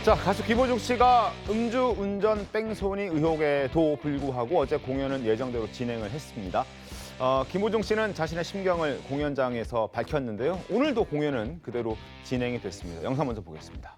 자, 가수 김호중 씨가 음주운전 뺑소니 의혹에도 불구하고 어제 공연은 예정대로 진행을 했습니다. 김호중 씨는 자신의 심경을 공연장에서 밝혔는데요. 오늘도 공연은 그대로 진행이 됐습니다. 영상 먼저 보겠습니다.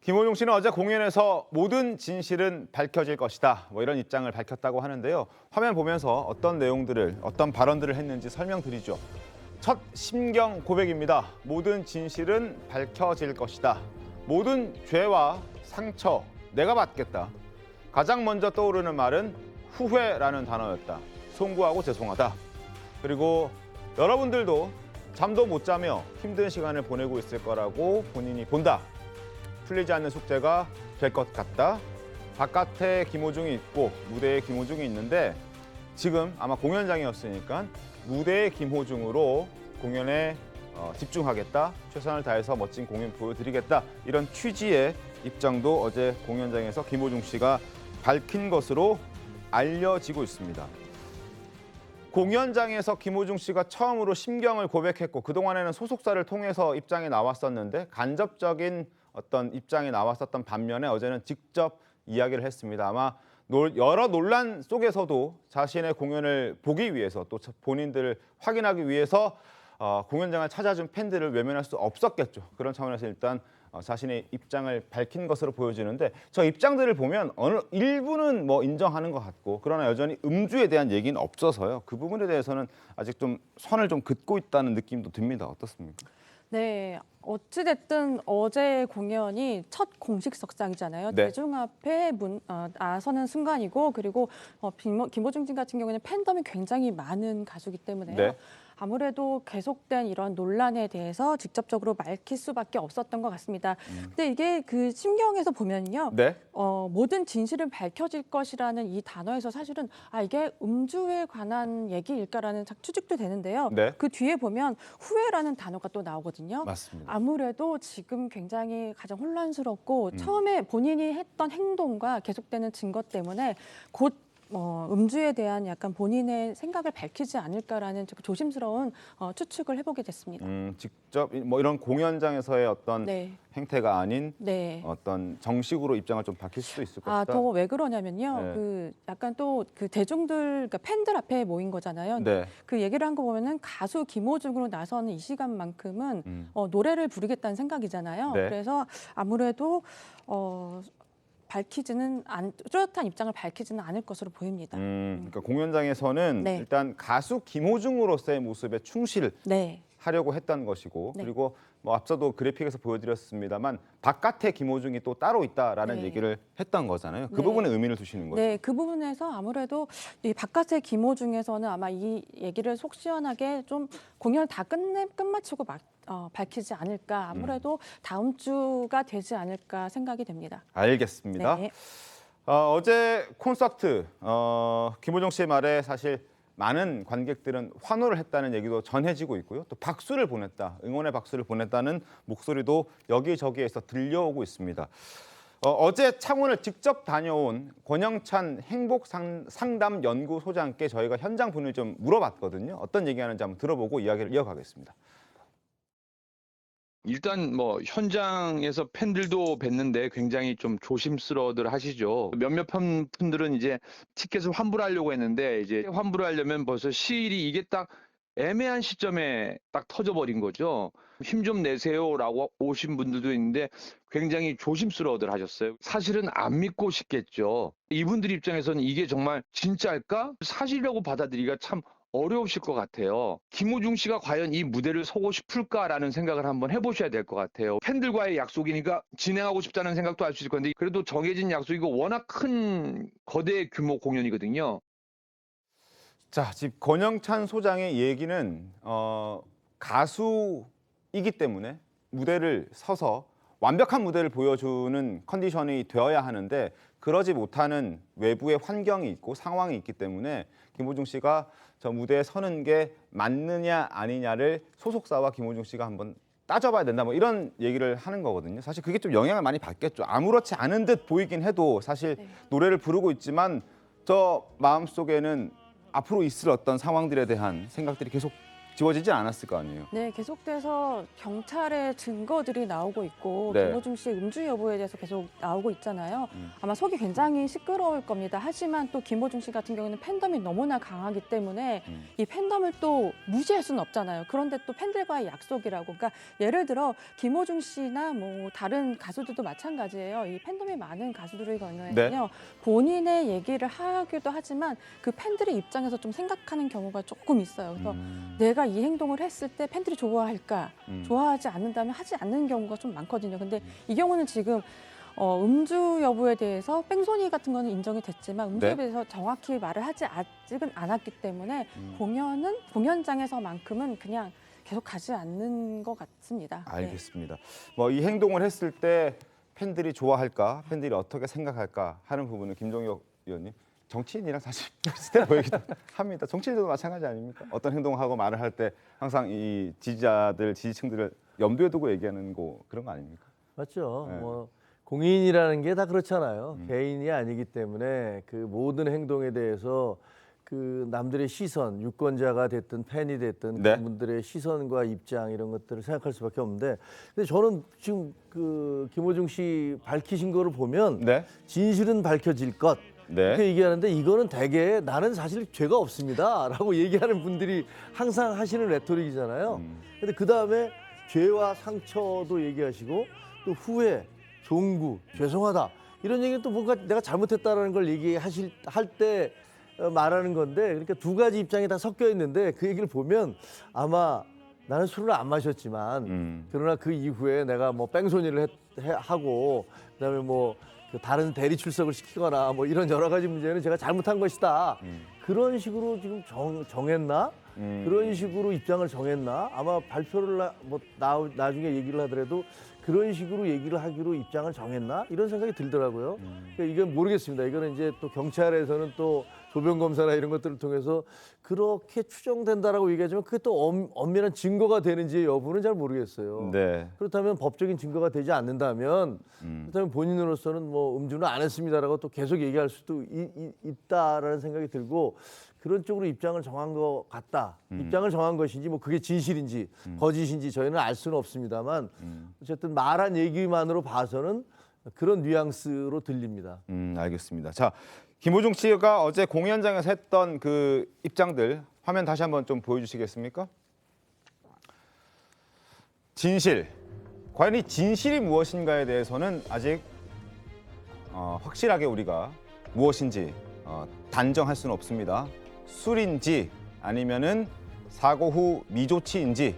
김호중 씨는 어제 공연에서 모든 진실은 밝혀질 것이다. 이런 입장을 밝혔다고 하는데요. 화면 보면서 어떤 내용들을, 어떤 발언들을 했는지 설명드리죠. 첫 심경 고백입니다. 모든 진실은 밝혀질 것이다. 모든 죄와 상처 내가 받겠다. 가장 먼저 떠오르는 말은 후회라는 단어였다. 송구하고 죄송하다. 그리고 여러분들도 잠도 못 자며 힘든 시간을 보내고 있을 거라고 본인이 본다. 풀리지 않는 숙제가 될 것 같다. 바깥에 김호중이 있고 무대에 김호중이 있는데 지금 아마 공연장이었으니까 무대의 김호중으로 공연에 집중하겠다. 최선을 다해서 멋진 공연 보여드리겠다. 이런 취지의 입장도 어제 공연장에서 김호중 씨가 밝힌 것으로 알려지고 있습니다. 공연장에서 김호중 씨가 처음으로 심경을 고백했고 그동안에는 소속사를 통해서 입장에 나왔었는데 간접적인 어떤 입장이 나왔었던 반면에 어제는 직접 이야기를 했습니다. 아마 여러 논란 속에서도 자신의 공연을 보기 위해서 또 본인들을 확인하기 위해서 공연장을 찾아준 팬들을 외면할 수 없었겠죠. 그런 차원에서 일단 자신의 입장을 밝힌 것으로 보여지는데 저 입장들을 보면 어느 일부는 인정하는 것 같고 그러나 여전히 음주에 대한 얘기는 없어서요. 그 부분에 대해서는 아직 좀 선을 좀 긋고 있다는 느낌도 듭니다. 어떻습니까? 네, 어찌됐든 어제 공연이 첫 공식 석상이잖아요. 네. 대중 앞에 나서는 순간이고 그리고 김호중 씨 같은 경우에는 팬덤이 굉장히 많은 가수이기 때문에요. 네. 아무래도 계속된 이런 논란에 대해서 직접적으로 밝힐 수밖에 없었던 것 같습니다. 근데 이게 그 심경에서 보면요. 네. 모든 진실은 밝혀질 것이라는 이 단어에서 사실은 이게 음주에 관한 얘기일까라는 추측도 되는데요. 네. 그 뒤에 보면 후회라는 단어가 또 나오거든요. 맞습니다. 아무래도 지금 굉장히 가장 혼란스럽고 처음에 본인이 했던 행동과 계속되는 증거 때문에 곧 음주에 대한 약간 본인의 생각을 밝히지 않을까라는 조심스러운 추측을 해보게 됐습니다. 직접 이런 공연장에서의 어떤 네. 행태가 아닌 네. 어떤 정식으로 입장을 좀 밝힐 수도 있을 것이다. 더 왜 그러냐면요. 네. 그 약간 또 그 대중들, 그러니까 팬들 앞에 모인 거잖아요. 네. 그 얘기를 한 거 보면은 가수 김호중으로 나서는 이 시간만큼은 노래를 부르겠다는 생각이잖아요. 네. 그래서 아무래도 뚜렷한 입장을 밝히지는 않을 것으로 보입니다. 그러니까 공연장에서는 네. 일단 가수 김호중으로서의 모습에 충실하려고 네. 했던 것이고 네. 그리고 앞서도 그래픽에서 보여드렸습니다만 바깥에 김호중이 또 따로 있다라는 네. 얘기를 했던 거잖아요. 그 네. 부분에 의미를 두시는 거죠. 네, 그 부분에서 아무래도 이 바깥의 김호중에서는 아마 이 얘기를 속 시원하게 좀 공연을 다 끝마치고 밝히지 않을까. 아무래도 다음 주가 되지 않을까 생각이 됩니다. 알겠습니다. 네. 어제 콘서트 김호중 씨의 말에 사실 많은 관객들은 환호를 했다는 얘기도 전해지고 있고요. 또 박수를 보냈다, 응원의 박수를 보냈다는 목소리도 여기저기에서 들려오고 있습니다. 어제 창원을 직접 다녀온 권영찬 행복상담연구소장께 저희가 현장 분위기 좀 물어봤거든요. 어떤 얘기하는지 한번 들어보고 이야기를 이어가겠습니다. 일단 현장에서 팬들도 뵀는데 굉장히 좀 조심스러워들 하시죠. 몇몇 팬분들은 이제 티켓을 환불하려고 했는데 이제 환불을 하려면 벌써 시일이 이게 딱 애매한 시점에 딱 터져버린 거죠. 힘 좀 내세요라고 오신 분들도 있는데 굉장히 조심스러워들 하셨어요. 사실은 안 믿고 싶겠죠. 이분들 입장에서는 이게 정말 진짜일까? 사실이라고 받아들이기가 참 어려우실 것 같아요. 김호중 씨가 과연 이 무대를 서고 싶을까라는 생각을 한번 해보셔야 될 것 같아요. 팬들과의 약속이니까 진행하고 싶다는 생각도 할 수 있을 건데 그래도 정해진 약속이고 워낙 큰 거대 규모 공연이거든요. 자, 지금 권영찬 소장의 얘기는 가수이기 때문에 무대를 서서 완벽한 무대를 보여주는 컨디션이 되어야 하는데 그러지 못하는 외부의 환경이 있고 상황이 있기 때문에 김호중 씨가 저 무대에 서는 게 맞느냐 아니냐를 소속사와 김호중 씨가 한번 따져봐야 된다 뭐 이런 얘기를 하는 거거든요. 사실 그게 좀 영향을 많이 받겠죠. 아무렇지 않은 듯 보이긴 해도 사실 네. 노래를 부르고 있지만 저 마음속에는 앞으로 있을 어떤 상황들에 대한 생각들이 계속 지워지지 않았을 거 아니에요. 네, 계속돼서 경찰의 증거들이 나오고 있고 네. 김호중 씨 음주 여부에 대해서 계속 나오고 있잖아요. 음. 아마 속이 굉장히 시끄러울 겁니다. 하지만 또 김호중 씨 같은 경우는 팬덤이 너무나 강하기 때문에 이 팬덤을 또 무시할 수는 없잖아요. 그런데 또 팬들과의 약속이라고. 그러니까 예를 들어 김호중 씨나 뭐 다른 가수들도 마찬가지예요. 이 팬덤이 많은 가수들의 경우에는요. 본인의 얘기를 하기도 하지만 그 팬들의 입장에서 좀 생각하는 경우가 조금 있어요. 그래서 내가 이 행동을 했을 때 팬들이 좋아할까? 좋아하지 않는다면 하지 않는 경우가 좀 많거든요. 근데 이 경우는 지금 음주 여부에 대해서 뺑소니 같은 거는 인정이 됐지만 음주 네. 여부에 대해서 정확히 말을 하지 아직은 않았기 때문에 공연은 공연장에서만큼은 그냥 계속 가지 않는 것 같습니다. 네. 알겠습니다. 뭐 이 행동을 했을 때 팬들이 좋아할까, 팬들이 어떻게 생각할까 하는 부분은 김종혁 의원님 정치인이랑 사실 비슷해 보이기도 합니다. 정치인들도 마찬가지 아닙니까? 어떤 행동을 하고 말을 할 때 항상 이 지지자들, 지지층들을 염두에 두고 얘기하는 거 그런 거 아닙니까? 맞죠. 네. 뭐 공인이라는 게 다 그렇잖아요. 개인이 아니기 때문에 그 모든 행동에 대해서 그 남들의 시선, 유권자가 됐든 팬이 됐든 네. 그분들의 시선과 입장 이런 것들을 생각할 수밖에 없는데, 근데 저는 지금 그 김호중 씨 밝히신 거를 보면 네. 진실은 밝혀질 것. 이렇게 네. 얘기하는데 이거는 대개 나는 사실 죄가 없습니다라고 얘기하는 분들이 항상 하시는 레토릭이잖아요. 근데 그 다음에 죄와 상처도 얘기하시고 또 후회, 종구, 죄송하다 이런 얘기는 또 뭔가 내가 잘못했다라는 걸 할 때 말하는 건데, 그러니까 두 가지 입장이 다 섞여 있는데 그 얘기를 보면 아마 나는 술을 안 마셨지만 그러나 그 이후에 내가 뭐 뺑소니를 하고 그다음에 뭐 그 다른 대리 출석을 시키거나 뭐 이런 여러 가지 문제는 제가 잘못한 것이다. 그런 식으로 지금 정했나? 그런 식으로 입장을 정했나? 아마 발표를 나중에 얘기를 하더라도 그런 식으로 얘기를 하기로 입장을 정했나? 이런 생각이 들더라고요. 그러니까 이건 모르겠습니다. 이거는 이제 또 경찰에서는 또 소변 검사나 이런 것들을 통해서 그렇게 추정된다라고 얘기하지만 그게 또 엄밀한 증거가 되는지 여부는 잘 모르겠어요. 네. 그렇다면 법적인 증거가 되지 않는다면 그렇다면 본인으로서는 뭐 음주는 안 했습니다라고 또 계속 얘기할 수도 있다라는 생각이 들고, 그런 쪽으로 입장을 정한 것 같다. 입장을 정한 것인지 뭐 그게 진실인지 거짓인지 저희는 알 수는 없습니다만 어쨌든 말한 얘기만으로 봐서는 그런 뉘앙스로 들립니다. 알겠습니다. 자, 김호중 씨가 어제 공연장에서 했던 그 입장들 화면 다시 한번 좀 보여주시겠습니까? 진실. 과연 이 진실이 무엇인가에 대해서는 아직 확실하게 우리가 무엇인지 단정할 수는 없습니다. 술인지 아니면은 사고 후 미조치인지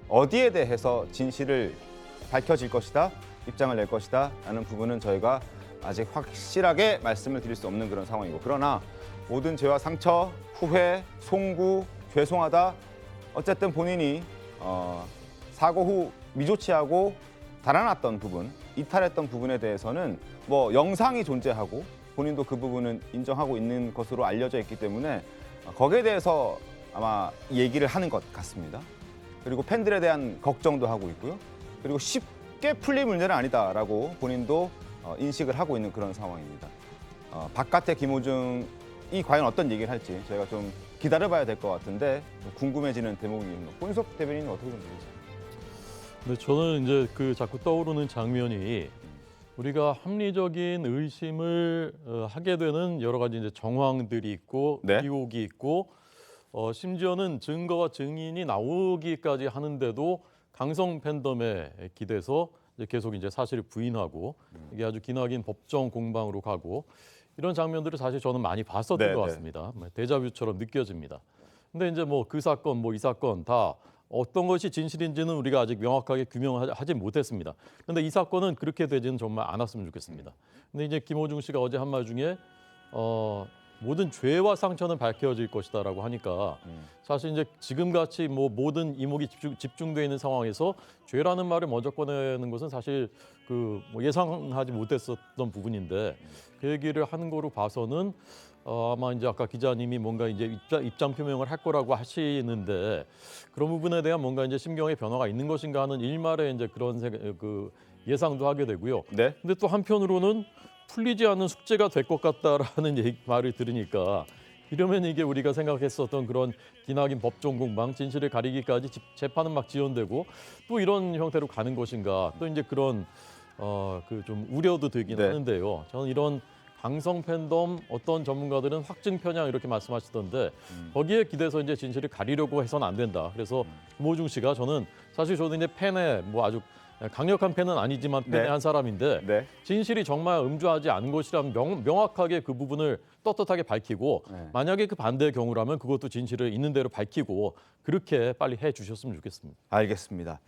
어디에 대해서 진실을 밝혀질 것이다, 입장을 낼 것이다 라는 부분은 저희가 아직 확실하게 말씀을 드릴 수 없는 그런 상황이고, 그러나 모든 죄와 상처, 후회, 송구, 죄송하다, 어쨌든 본인이 사고 후 미조치하고 달아났던 부분, 이탈했던 부분에 대해서는 뭐 영상이 존재하고 본인도 그 부분은 인정하고 있는 것으로 알려져 있기 때문에 거기에 대해서 아마 얘기를 하는 것 같습니다. 그리고 팬들에 대한 걱정도 하고 있고요. 그리고 쉽게 풀릴 문제는 아니다라고 본인도 인식을 하고 있는 그런 상황입니다. 바깥의 김호중이 과연 어떤 얘기를 할지 저희가 좀 기다려봐야 될 것 같은데 궁금해지는 대목입니다. 권인석 대변인은 어떻게 보세요? 네, 저는 이제 그 자꾸 떠오르는 장면이 우리가 합리적인 의심을 하게 되는 여러 가지 이제 정황들이 있고 네. 의혹이 있고 심지어는 증거와 증인이 나오기까지 하는데도 강성 팬덤에 기대서 이제 계속 이제 사실을 부인하고 이게 아주 기나긴 법정 공방으로 가고 이런 장면들을 사실 저는 많이 봤었던 네, 것 네. 같습니다. 데자뷰처럼 느껴집니다. 근데 이제 뭐 그 사건, 뭐 이 사건 다 어떤 것이 진실인지는 우리가 아직 명확하게 규명하지 못했습니다. 그런데 이 사건은 그렇게 되지는 정말 않았으면 좋겠습니다. 근데 이제 김호중 씨가 어제 한 말 중에 모든 죄와 상처는 밝혀질 것이다라고 하니까 사실 이제 지금같이 뭐 모든 이목이 집중되어 있는 상황에서 죄라는 말을 먼저 꺼내는 것은 사실 뭐 예상하지 못했었던 부분인데 그 얘기를 하는 거로 봐서는 아마 이제 아까 기자님이 뭔가 이제 입장 표명을 할 거라고 하시는데 그런 부분에 대한 뭔가 이제 심경의 변화가 있는 것인가 하는 일말의 이제 그런 예상도 하게 되고요. 네. 근데 또 한편으로는 풀리지 않는 숙제가 될 것 같다라는 말을 들으니까 이러면 이게 우리가 생각했었던 그런 기나긴 법정 공방, 진실을 가리기까지 재판은 막 지연되고 또 이런 형태로 가는 것인가 또 이제 그런 그 좀 우려도 되긴 네. 하는데요. 저는 이런 강성 팬덤 어떤 전문가들은 확증 편향 이렇게 말씀하시던데 거기에 기대서 이제 진실을 가리려고 해서는 안 된다. 그래서 김호중 씨가 사실 저도 이제 팬의 뭐 아주 강력한 팬은 아니지만 팬의 네. 한 사람인데 네. 진실이 정말 음주하지 않은 것이라면 명확하게 그 부분을 떳떳하게 밝히고 네. 만약에 그 반대의 경우라면 그것도 진실을 있는 대로 밝히고 그렇게 빨리 해 주셨으면 좋겠습니다. 알겠습니다.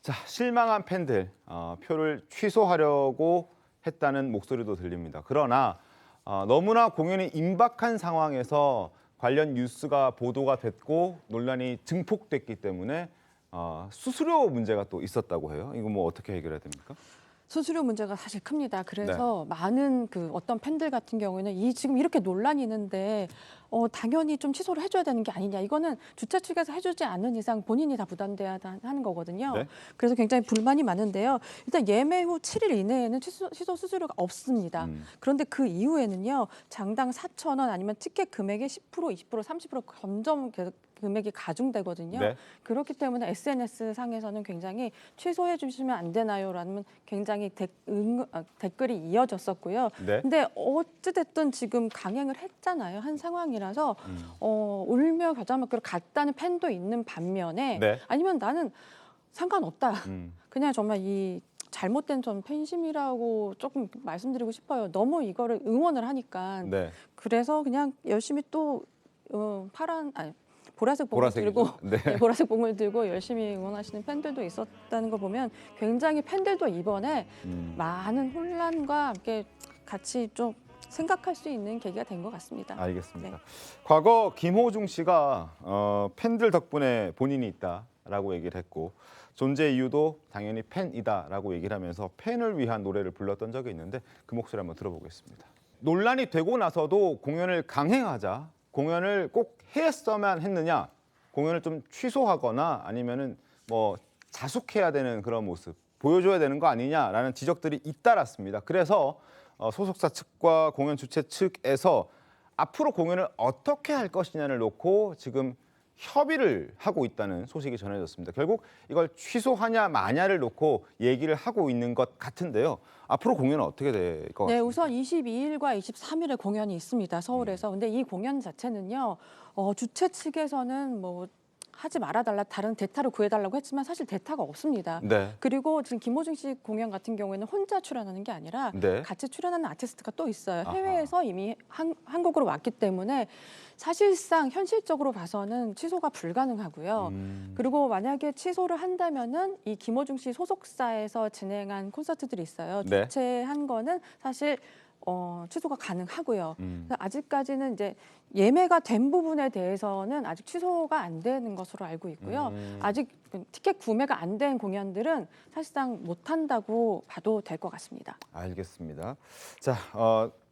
자, 실망한 팬들 표를 취소하려고 했다는 목소리도 들립니다. 그러나 너무나 공연이 임박한 상황에서 관련 뉴스가 보도가 됐고 논란이 증폭됐기 때문에 수수료 문제가 또 있었다고 해요. 이거 뭐 어떻게 해결해야 됩니까? 수수료 문제가 사실 큽니다. 그래서 많은 어떤 팬들 같은 경우에는 지금 이렇게 논란이 있는데 당연히 좀 취소를 해줘야 되는 게 아니냐. 이거는 주최 측에서 해주지 않는 이상 본인이 다 부담돼야 하는 거거든요. 네. 그래서 굉장히 불만이 많은데요. 일단 예매 후 7일 이내에는 취소 수수료가 없습니다. 그런데 그 이후에는요. 장당 4,000원 아니면 티켓 금액의 10%, 20%, 30% 점점 계속 금액이 가중되거든요. 네. 그렇기 때문에 SNS 상에서는 굉장히 취소해 주시면 안 되나요라는 굉장히 댓글이 이어졌었고요. 네. 근데 어찌됐든 지금 강행을 했잖아요. 한 상황이라서 울며 겨자 먹기로 갔다는 팬도 있는 반면에 네. 아니면 나는 상관없다. 음. 그냥 정말 이 잘못된 전 팬심이라고 조금 말씀드리고 싶어요. 너무 이거를 응원을 하니까. 네. 그래서 그냥 열심히 또 보라색 봉을 들고 네. 네, 보라색 봉을 들고 열심히 응원하시는 팬들도 있었다는 거 보면 굉장히 팬들도 이번에 많은 혼란과 함께 같이 좀 생각할 수 있는 계기가 된 것 같습니다. 알겠습니다. 네. 과거 김호중 씨가 팬들 덕분에 본인이 있다라고 얘기를 했고 존재 이유도 당연히 팬이다라고 얘기를 하면서 팬을 위한 노래를 불렀던 적이 있는데 그 목소리 한번 들어보겠습니다. 논란이 되고 나서도 공연을 강행하자, 공연을 꼭 했어만 했느냐, 공연을 좀 취소하거나 아니면은 뭐 자숙해야 되는 그런 모습 보여줘야 되는 거 아니냐라는 지적들이 잇따랐습니다. 그래서 소속사 측과 공연 주최 측에서 앞으로 공연을 어떻게 할 것이냐를 놓고 지금 협의를 하고 있다는 소식이 전해졌습니다. 결국 이걸 취소하냐 마냐를 놓고 얘기를 하고 있는 것 같은데요. 앞으로 공연은 어떻게 될 것 네, 같습니까? 우선 22일과 23일에 공연이 있습니다. 서울에서. 근데 이 공연 자체는요. 주최 측에서는 뭐 하지 말아달라, 다른 대타를 구해달라고 했지만 사실 대타가 없습니다. 네. 그리고 지금 김호중 씨 공연 같은 경우에는 혼자 출연하는 게 아니라 네. 같이 출연하는 아티스트가 또 있어요. 아하. 해외에서 이미 한국으로 왔기 때문에 사실상 현실적으로 봐서는 취소가 불가능하고요. 그리고 만약에 취소를 한다면은 이 김호중 씨 소속사에서 진행한 콘서트들이 있어요. 네. 주최한 거는 사실 취소가 가능하고요. 그래서 아직까지는 이제 예매가 된 부분에 대해서는 아직 취소가 안 되는 것으로 알고 있고요. 아직 티켓 구매가 안 된 공연들은 사실상 못 한다고 봐도 될 것 같습니다. 알겠습니다. 자,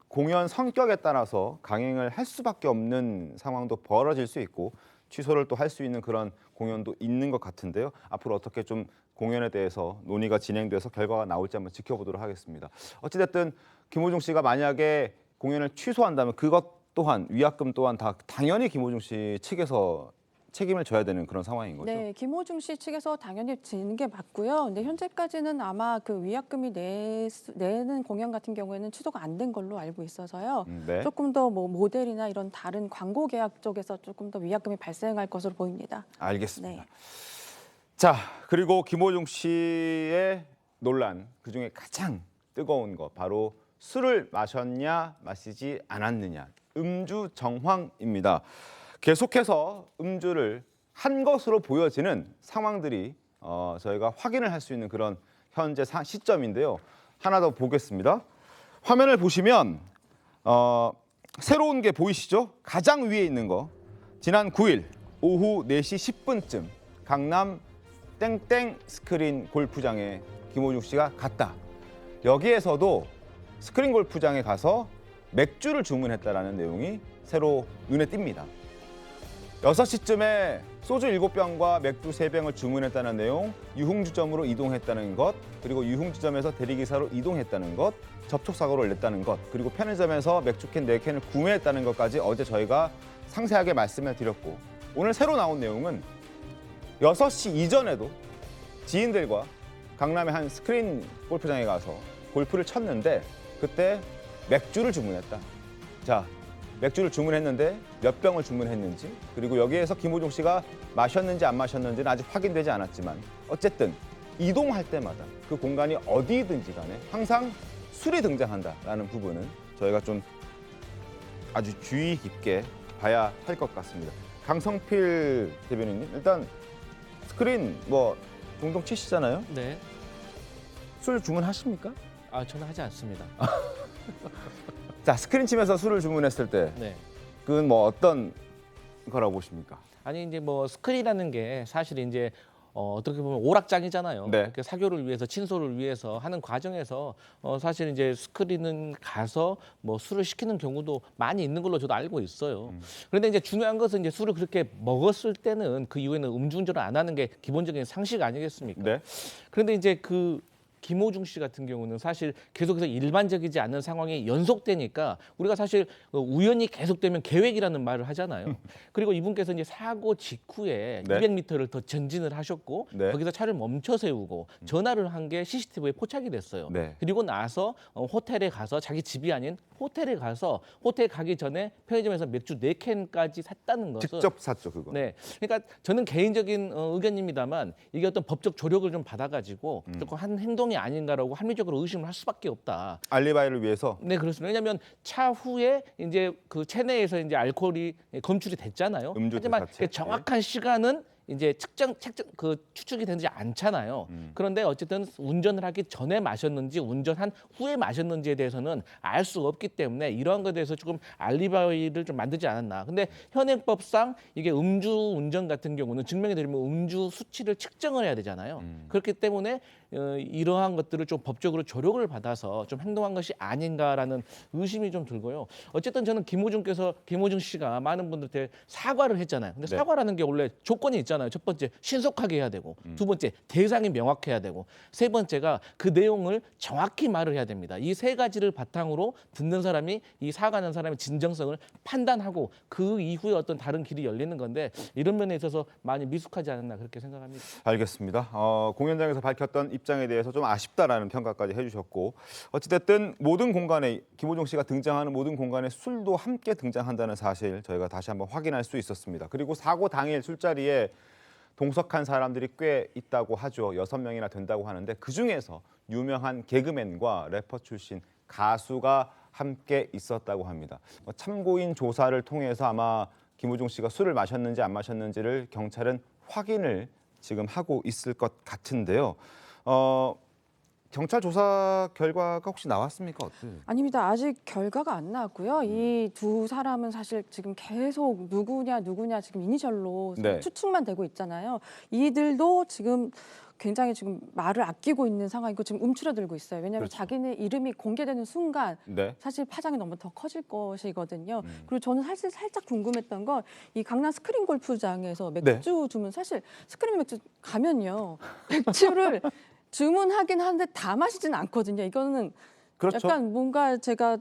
공연 성격에 따라서 강행을 할 수밖에 없는 상황도 벌어질 수 있고 취소를 또 할 수 있는 그런 공연도 있는 것 같은데요. 앞으로 어떻게 좀 공연에 대해서 논의가 진행돼서 결과가 나올지 한번 지켜보도록 하겠습니다. 어찌됐든 김호중 씨가 만약에 공연을 취소한다면 그것 또한 위약금 또한 다 당연히 김호중 씨 측에서 책임을 져야 되는 그런 상황인 거죠. 네, 김호중 씨 측에서 당연히 지는 게 맞고요. 근데 현재까지는 아마 그 위약금이 내는 공연 같은 경우에는 취소가 안 된 걸로 알고 있어서요. 네. 조금 더 뭐 모델이나 이런 다른 광고 계약 쪽에서 조금 더 위약금이 발생할 것으로 보입니다. 알겠습니다. 네. 자, 그리고 김호중 씨의 논란 그중에 가장 뜨거운 거 바로 술을 마셨냐 마시지 않았느냐 음주 정황입니다. 계속해서 음주를 한 것으로 보여지는 상황들이 저희가 확인을 할 수 있는 그런 현재 시점인데요. 하나 더 보겠습니다. 화면을 보시면 새로운 게 보이시죠? 가장 위에 있는 거. 지난 9일 오후 4시 10분쯤 강남 땡땡 스크린 골프장에 김호중 씨가 갔다. 여기에서도 스크린 골프장에 가서 맥주를 주문했다라는 내용이 새로 눈에 띕니다. 6시쯤에 소주 7병과 맥주 3병을 주문했다는 내용, 유흥주점으로 이동했다는 것, 그리고 유흥주점에서 대리기사로 이동했다는 것, 접촉사고를 냈다는 것, 그리고 편의점에서 맥주캔 4캔을 구매했다는 것까지 어제 저희가 상세하게 말씀을 드렸고, 오늘 새로 나온 내용은 6시 이전에도 지인들과 강남의 한 스크린 골프장에 가서 골프를 쳤는데 그때 맥주를 주문했다. 자, 맥주를 주문했는데 몇 병을 주문했는지, 그리고 여기에서 김호중 씨가 마셨는지 안 마셨는지는 아직 확인되지 않았지만 어쨌든 이동할 때마다 그 공간이 어디든지 간에 항상 술이 등장한다라는 부분은 저희가 좀 아주 주의 깊게 봐야 할 것 같습니다. 강성필 대변인님, 일단 스크린 종종 치시잖아요. 네. 술 주문하십니까? 저는 하지 않습니다. 자, 스크린 치면서 술을 주문했을 때 네. 그건 어떤 거라고 보십니까? 아니 이제 스크린이라는 게 사실 이제 어떻게 보면 오락장이잖아요. 네. 이렇게 사교를 위해서 친소를 위해서 하는 과정에서 사실 이제 스크린은 가서 술을 시키는 경우도 많이 있는 걸로 저도 알고 있어요. 그런데 이제 중요한 것은 이제 술을 그렇게 먹었을 때는 그 이후에는 음주운전을 안 하는 게 기본적인 상식 아니겠습니까? 네. 그런데 이제 김호중 씨 같은 경우는 사실 계속해서 일반적이지 않은 상황이 연속되니까 우리가 사실 우연히 계속되면 계획이라는 말을 하잖아요. 그리고 이분께서 이제 사고 직후에 네. 200m를 더 전진을 하셨고 네. 거기서 차를 멈춰 세우고 전화를 한 게 CCTV에 포착이 됐어요. 네. 그리고 나서 호텔에 가서 자기 집이 아닌 호텔에 가서 호텔 가기 전에 편의점에서 맥주 4캔까지 샀다는 것은 직접 샀죠, 그거. 네, 그러니까 저는 개인적인 의견입니다만 이게 어떤 법적 조력을 좀 받아가지고 조금 한 행동이 아닌가라고 합리적으로 의심을 할 수밖에 없다. 알리바이를 위해서. 네, 그렇습니다. 왜냐하면 차후에 이제 그 체내에서 이제 알코올이 검출이 됐잖아요. 음주 하지만 자체. 그 정확한 시간은 이제 추측이 되지 않잖아요. 그런데 어쨌든 운전을 하기 전에 마셨는지 운전한 후에 마셨는지에 대해서는 알 수 없기 때문에 이러한 것에 대해서 조금 알리바이를 좀 만들지 않았나. 근데 현행법상 이게 음주 운전 같은 경우는 증명이 되려면 음주 수치를 측정을 해야 되잖아요. 그렇기 때문에 이러한 것들을 좀 법적으로 조력을 받아서 좀 행동한 것이 아닌가라는 의심이 좀 들고요. 어쨌든 저는 김호중 씨가 많은 분들한테 사과를 했잖아요. 근데 네. 사과라는 게 원래 조건이 있잖아요. 첫 번째 신속하게 해야 되고, 두 번째 대상이 명확해야 되고, 세 번째가 그 내용을 정확히 말을 해야 됩니다. 이 세 가지를 바탕으로 듣는 사람이 이 사과하는 사람의 진정성을 판단하고 그 이후에 어떤 다른 길이 열리는 건데 이런 면에 있어서 많이 미숙하지 않았나 그렇게 생각합니다. 알겠습니다. 공연장에서 밝혔던 입장에 대해서 좀 아쉽다라는 평가까지 해주셨고, 어찌됐든 모든 공간에 김호중 씨가 등장하는 모든 공간에 술도 함께 등장한다는 사실 저희가 다시 한번 확인할 수 있었습니다. 그리고 사고 당일 술자리에 동석한 사람들이 꽤 있다고 하죠. 6명이나 된다고 하는데 그중에서 유명한 개그맨과 래퍼 출신 가수가 함께 있었다고 합니다. 참고인 조사를 통해서 아마 김호중 씨가 술을 마셨는지 안 마셨는지를 경찰은 확인을 지금 하고 있을 것 같은데요. 경찰 조사 결과가 혹시 나왔습니까? 어때요? 아닙니다. 아직 결과가 안 나왔고요. 이 두 사람은 사실 지금 계속 누구냐 지금 이니셜로 네. 추측만 되고 있잖아요. 이들도 지금 굉장히 지금 말을 아끼고 있는 상황이고 지금 움츠러들고 있어요. 왜냐하면 그렇죠. 자기네 이름이 공개되는 순간 네. 사실 파장이 너무 더 커질 것이거든요. 그리고 저는 사실 살짝 궁금했던 건 이 강남 스크린 골프장에서 맥주 주문, 사실 스크린 맥주 가면요. 맥주를 주문하긴 하는데 다 마시진 않거든요. 이거는 그렇죠. 약간 뭔가 제가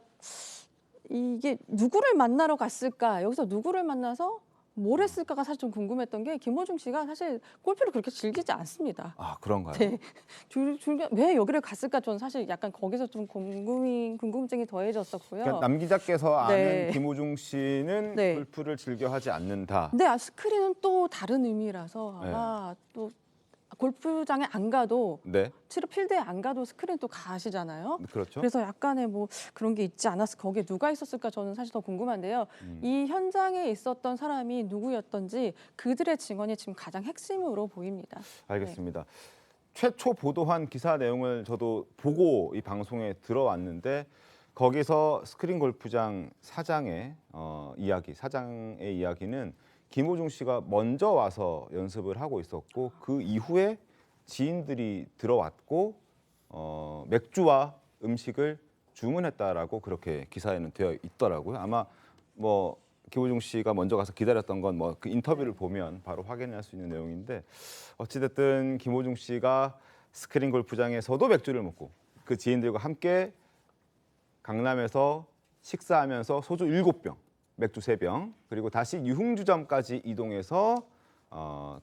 이게 누구를 만나러 갔을까? 여기서 누구를 만나서 뭘 했을까가 사실 좀 궁금했던 게 김호중 씨가 사실 골프를 그렇게 즐기지 않습니다. 아, 그런가요? 네. 왜 여기를 갔을까? 저는 사실 약간 거기서 좀 궁금증이 더해졌었고요. 그러니까 남 기자께서 아는 네. 김호중 씨는 네. 골프를 즐겨 하지 않는다. 근데 스크린은 또 다른 의미라서 네. 아마 또 골프장에 안 가도 네, 치료 필드에 안 가도 스크린 또 가시잖아요. 그렇죠. 그래서 약간의 뭐 그런 게 있지 않았을 거기에 누가 있었을까 저는 사실 더 궁금한데요. 이 현장에 있었던 사람이 누구였던지 그들의 증언이 지금 가장 핵심으로 보입니다. 알겠습니다. 최초 보도한 기사 내용을 저도 보고 이 방송에 들어왔는데 거기서 스크린 골프장 사장의 사장의 이야기는 김호중 씨가 먼저 와서 연습을 하고 있었고 그 이후에 지인들이 들어왔고 맥주와 음식을 주문했다라고 그렇게 기사에는 되어 있더라고요. 아마 뭐 김호중 씨가 먼저 가서 기다렸던 건 뭐 그 인터뷰를 보면 바로 확인할 수 있는 내용인데 어찌됐든 김호중 씨가 스크린 골프장에서도 맥주를 먹고 그 지인들과 함께 강남에서 식사하면서 소주 7병, 맥주 3병, 그리고 다시 유흥주점까지 이동해서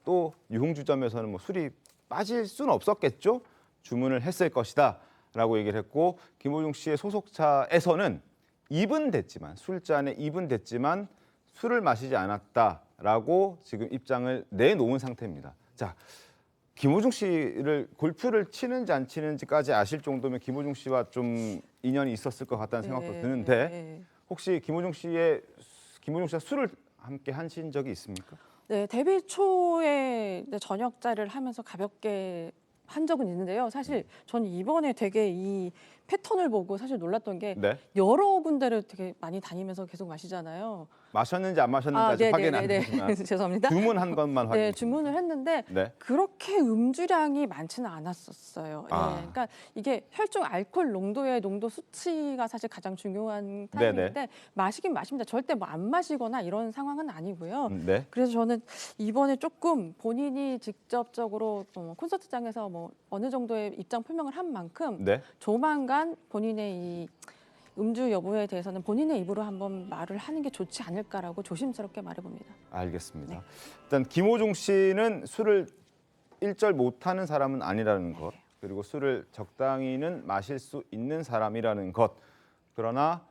또 유흥주점에서는 뭐 술이 빠질 수는 없었겠죠. 주문을 했을 것이다라고 얘기를 했고 김호중 씨의 소속차에서는 입은 됐지만 술잔에 입은 됐지만 술을 마시지 않았다라고 지금 입장을 내놓은 상태입니다. 자, 김호중 씨를 골프를 치는지 안 치는지까지 아실 정도면 김호중 씨와 좀 인연이 있었을 것 같다는 생각도 드는데 혹시 김호중 씨가 술을 함께 하신 적이 있습니까? 네, 데뷔 초에 이제 저녁자를 하면서 가볍게 한 적은 있는데요. 사실 저는 이번에 되게 이 패턴을 보고 사실 놀랐던 게 네. 여러 군데를 되게 많이 다니면서 계속 마시잖아요. 마셨는지 안 마셨는지 아직 확인 안 했지만 죄송합니다. 주문한 것만 확인. 네, 주문을 했는데 네. 그렇게 음주량이 많지는 않았었어요. 아. 네, 그러니까 이게 혈중 알코올 농도의 농도 수치가 사실 가장 중요한 네네. 타입인데 마시긴 마십니다. 절대 뭐 안 마시거나 이런 상황은 아니고요. 네. 그래서 저는 이번에 조금 본인이 직접적으로 콘서트장에서 뭐 어느 정도의 입장 표명을 한 만큼 네. 조만간 본인의 이 음주 여부에 대해서는 본인의 입으로 한번 말을 하는 게 좋지 않을까라고 조심스럽게 말해봅니다. 알겠습니다. 네. 일단 김호중 씨는 술을 일절 못하는 사람은 아니라는 것, 그리고 술을 적당히는 마실 수 있는 사람이라는 것. 그러나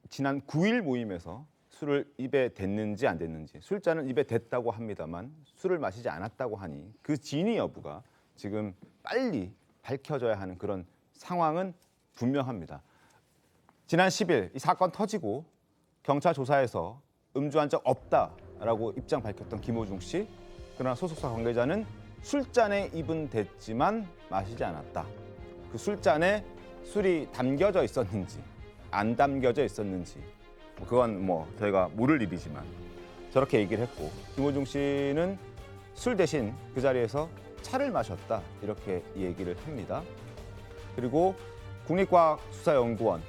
지난 9일 모임에서 술을 입에 댔는지 안 댔는지, 술잔은 입에 댔다고 합니다만 술을 마시지 않았다고 하니 그 진위 여부가 지금 빨리 밝혀져야 하는 그런 상황은 분명합니다. 지난 10일 이 사건 터지고 경찰 조사에서 음주한 적 없다라고 입장 밝혔던 김호중 씨. 그러나 소속사 관계자는 술잔에 입은 됐지만 마시지 않았다. 그 술잔에 술이 담겨져 있었는지 안 담겨져 있었는지 그건 뭐 저희가 모를 일이지만 저렇게 얘기를 했고 김호중 씨는 술 대신 그 자리에서 차를 마셨다 이렇게 얘기를 합니다. 그리고 국립과학수사연구원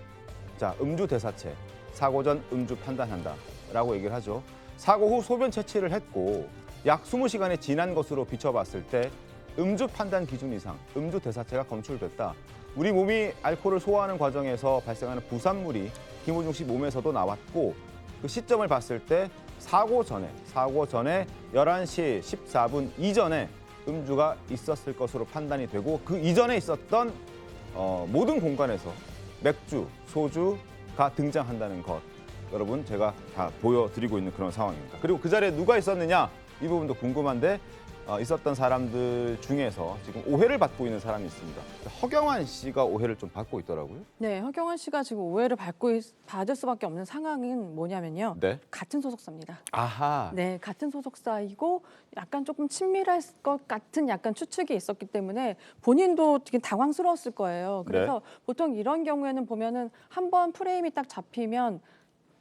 음주 대사체 사고 전 음주 판단한다라고 얘기를 하죠. 사고 후 소변 채취를 했고 약 20시간이 지난 것으로 비춰봤을 때 음주 판단 기준 이상 음주 대사체가 검출됐다. 우리 몸이 알코올을 소화하는 과정에서 발생하는 부산물이 김호중 씨 몸에서도 나왔고 그 시점을 봤을 때 사고 전에 11시 14분 이전에 음주가 있었을 것으로 판단이 되고 그 이전에 있었던 모든 공간에서 맥주, 소주가 등장한다는 것 여러분 제가 다 보여드리고 있는 그런 상황입니다. 그리고 그 자리에 누가 있었느냐 이 부분도 궁금한데 있었던 사람들 중에서 지금 오해를 받고 있는 사람이 있습니다. 허경환 씨가 오해를 좀 받고 있더라고요. 네, 허경환 씨가 지금 오해를 받을 수밖에 없는 상황은 뭐냐면요. 네. 같은 소속사입니다. 아하. 네, 같은 소속사이고 약간 조금 친밀할 것 같은 약간 추측이 있었기 때문에 본인도 되게 당황스러웠을 거예요. 그래서 보통 이런 경우에는 보면은 한번 프레임이 딱 잡히면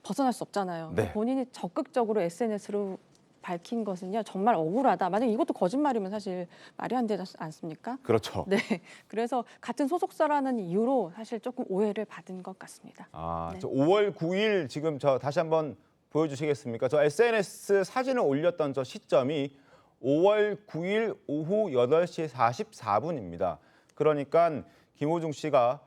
벗어날 수 없잖아요. 네. 본인이 적극적으로 SNS로 밝힌 것은요 정말 억울하다. 만약 이것도 거짓말이면 사실 말이 안 되지 않습니까? 그렇죠. 네, 그래서 같은 소속사라는 이유로 사실 조금 오해를 받은 것 같습니다. 네. 저 5월 9일 지금 저 다시 한번 보여주시겠습니까? 저 SNS 사진을 올렸던 저 시점이 5월 9일 오후 8시 44분입니다. 그러니까 김호중 씨가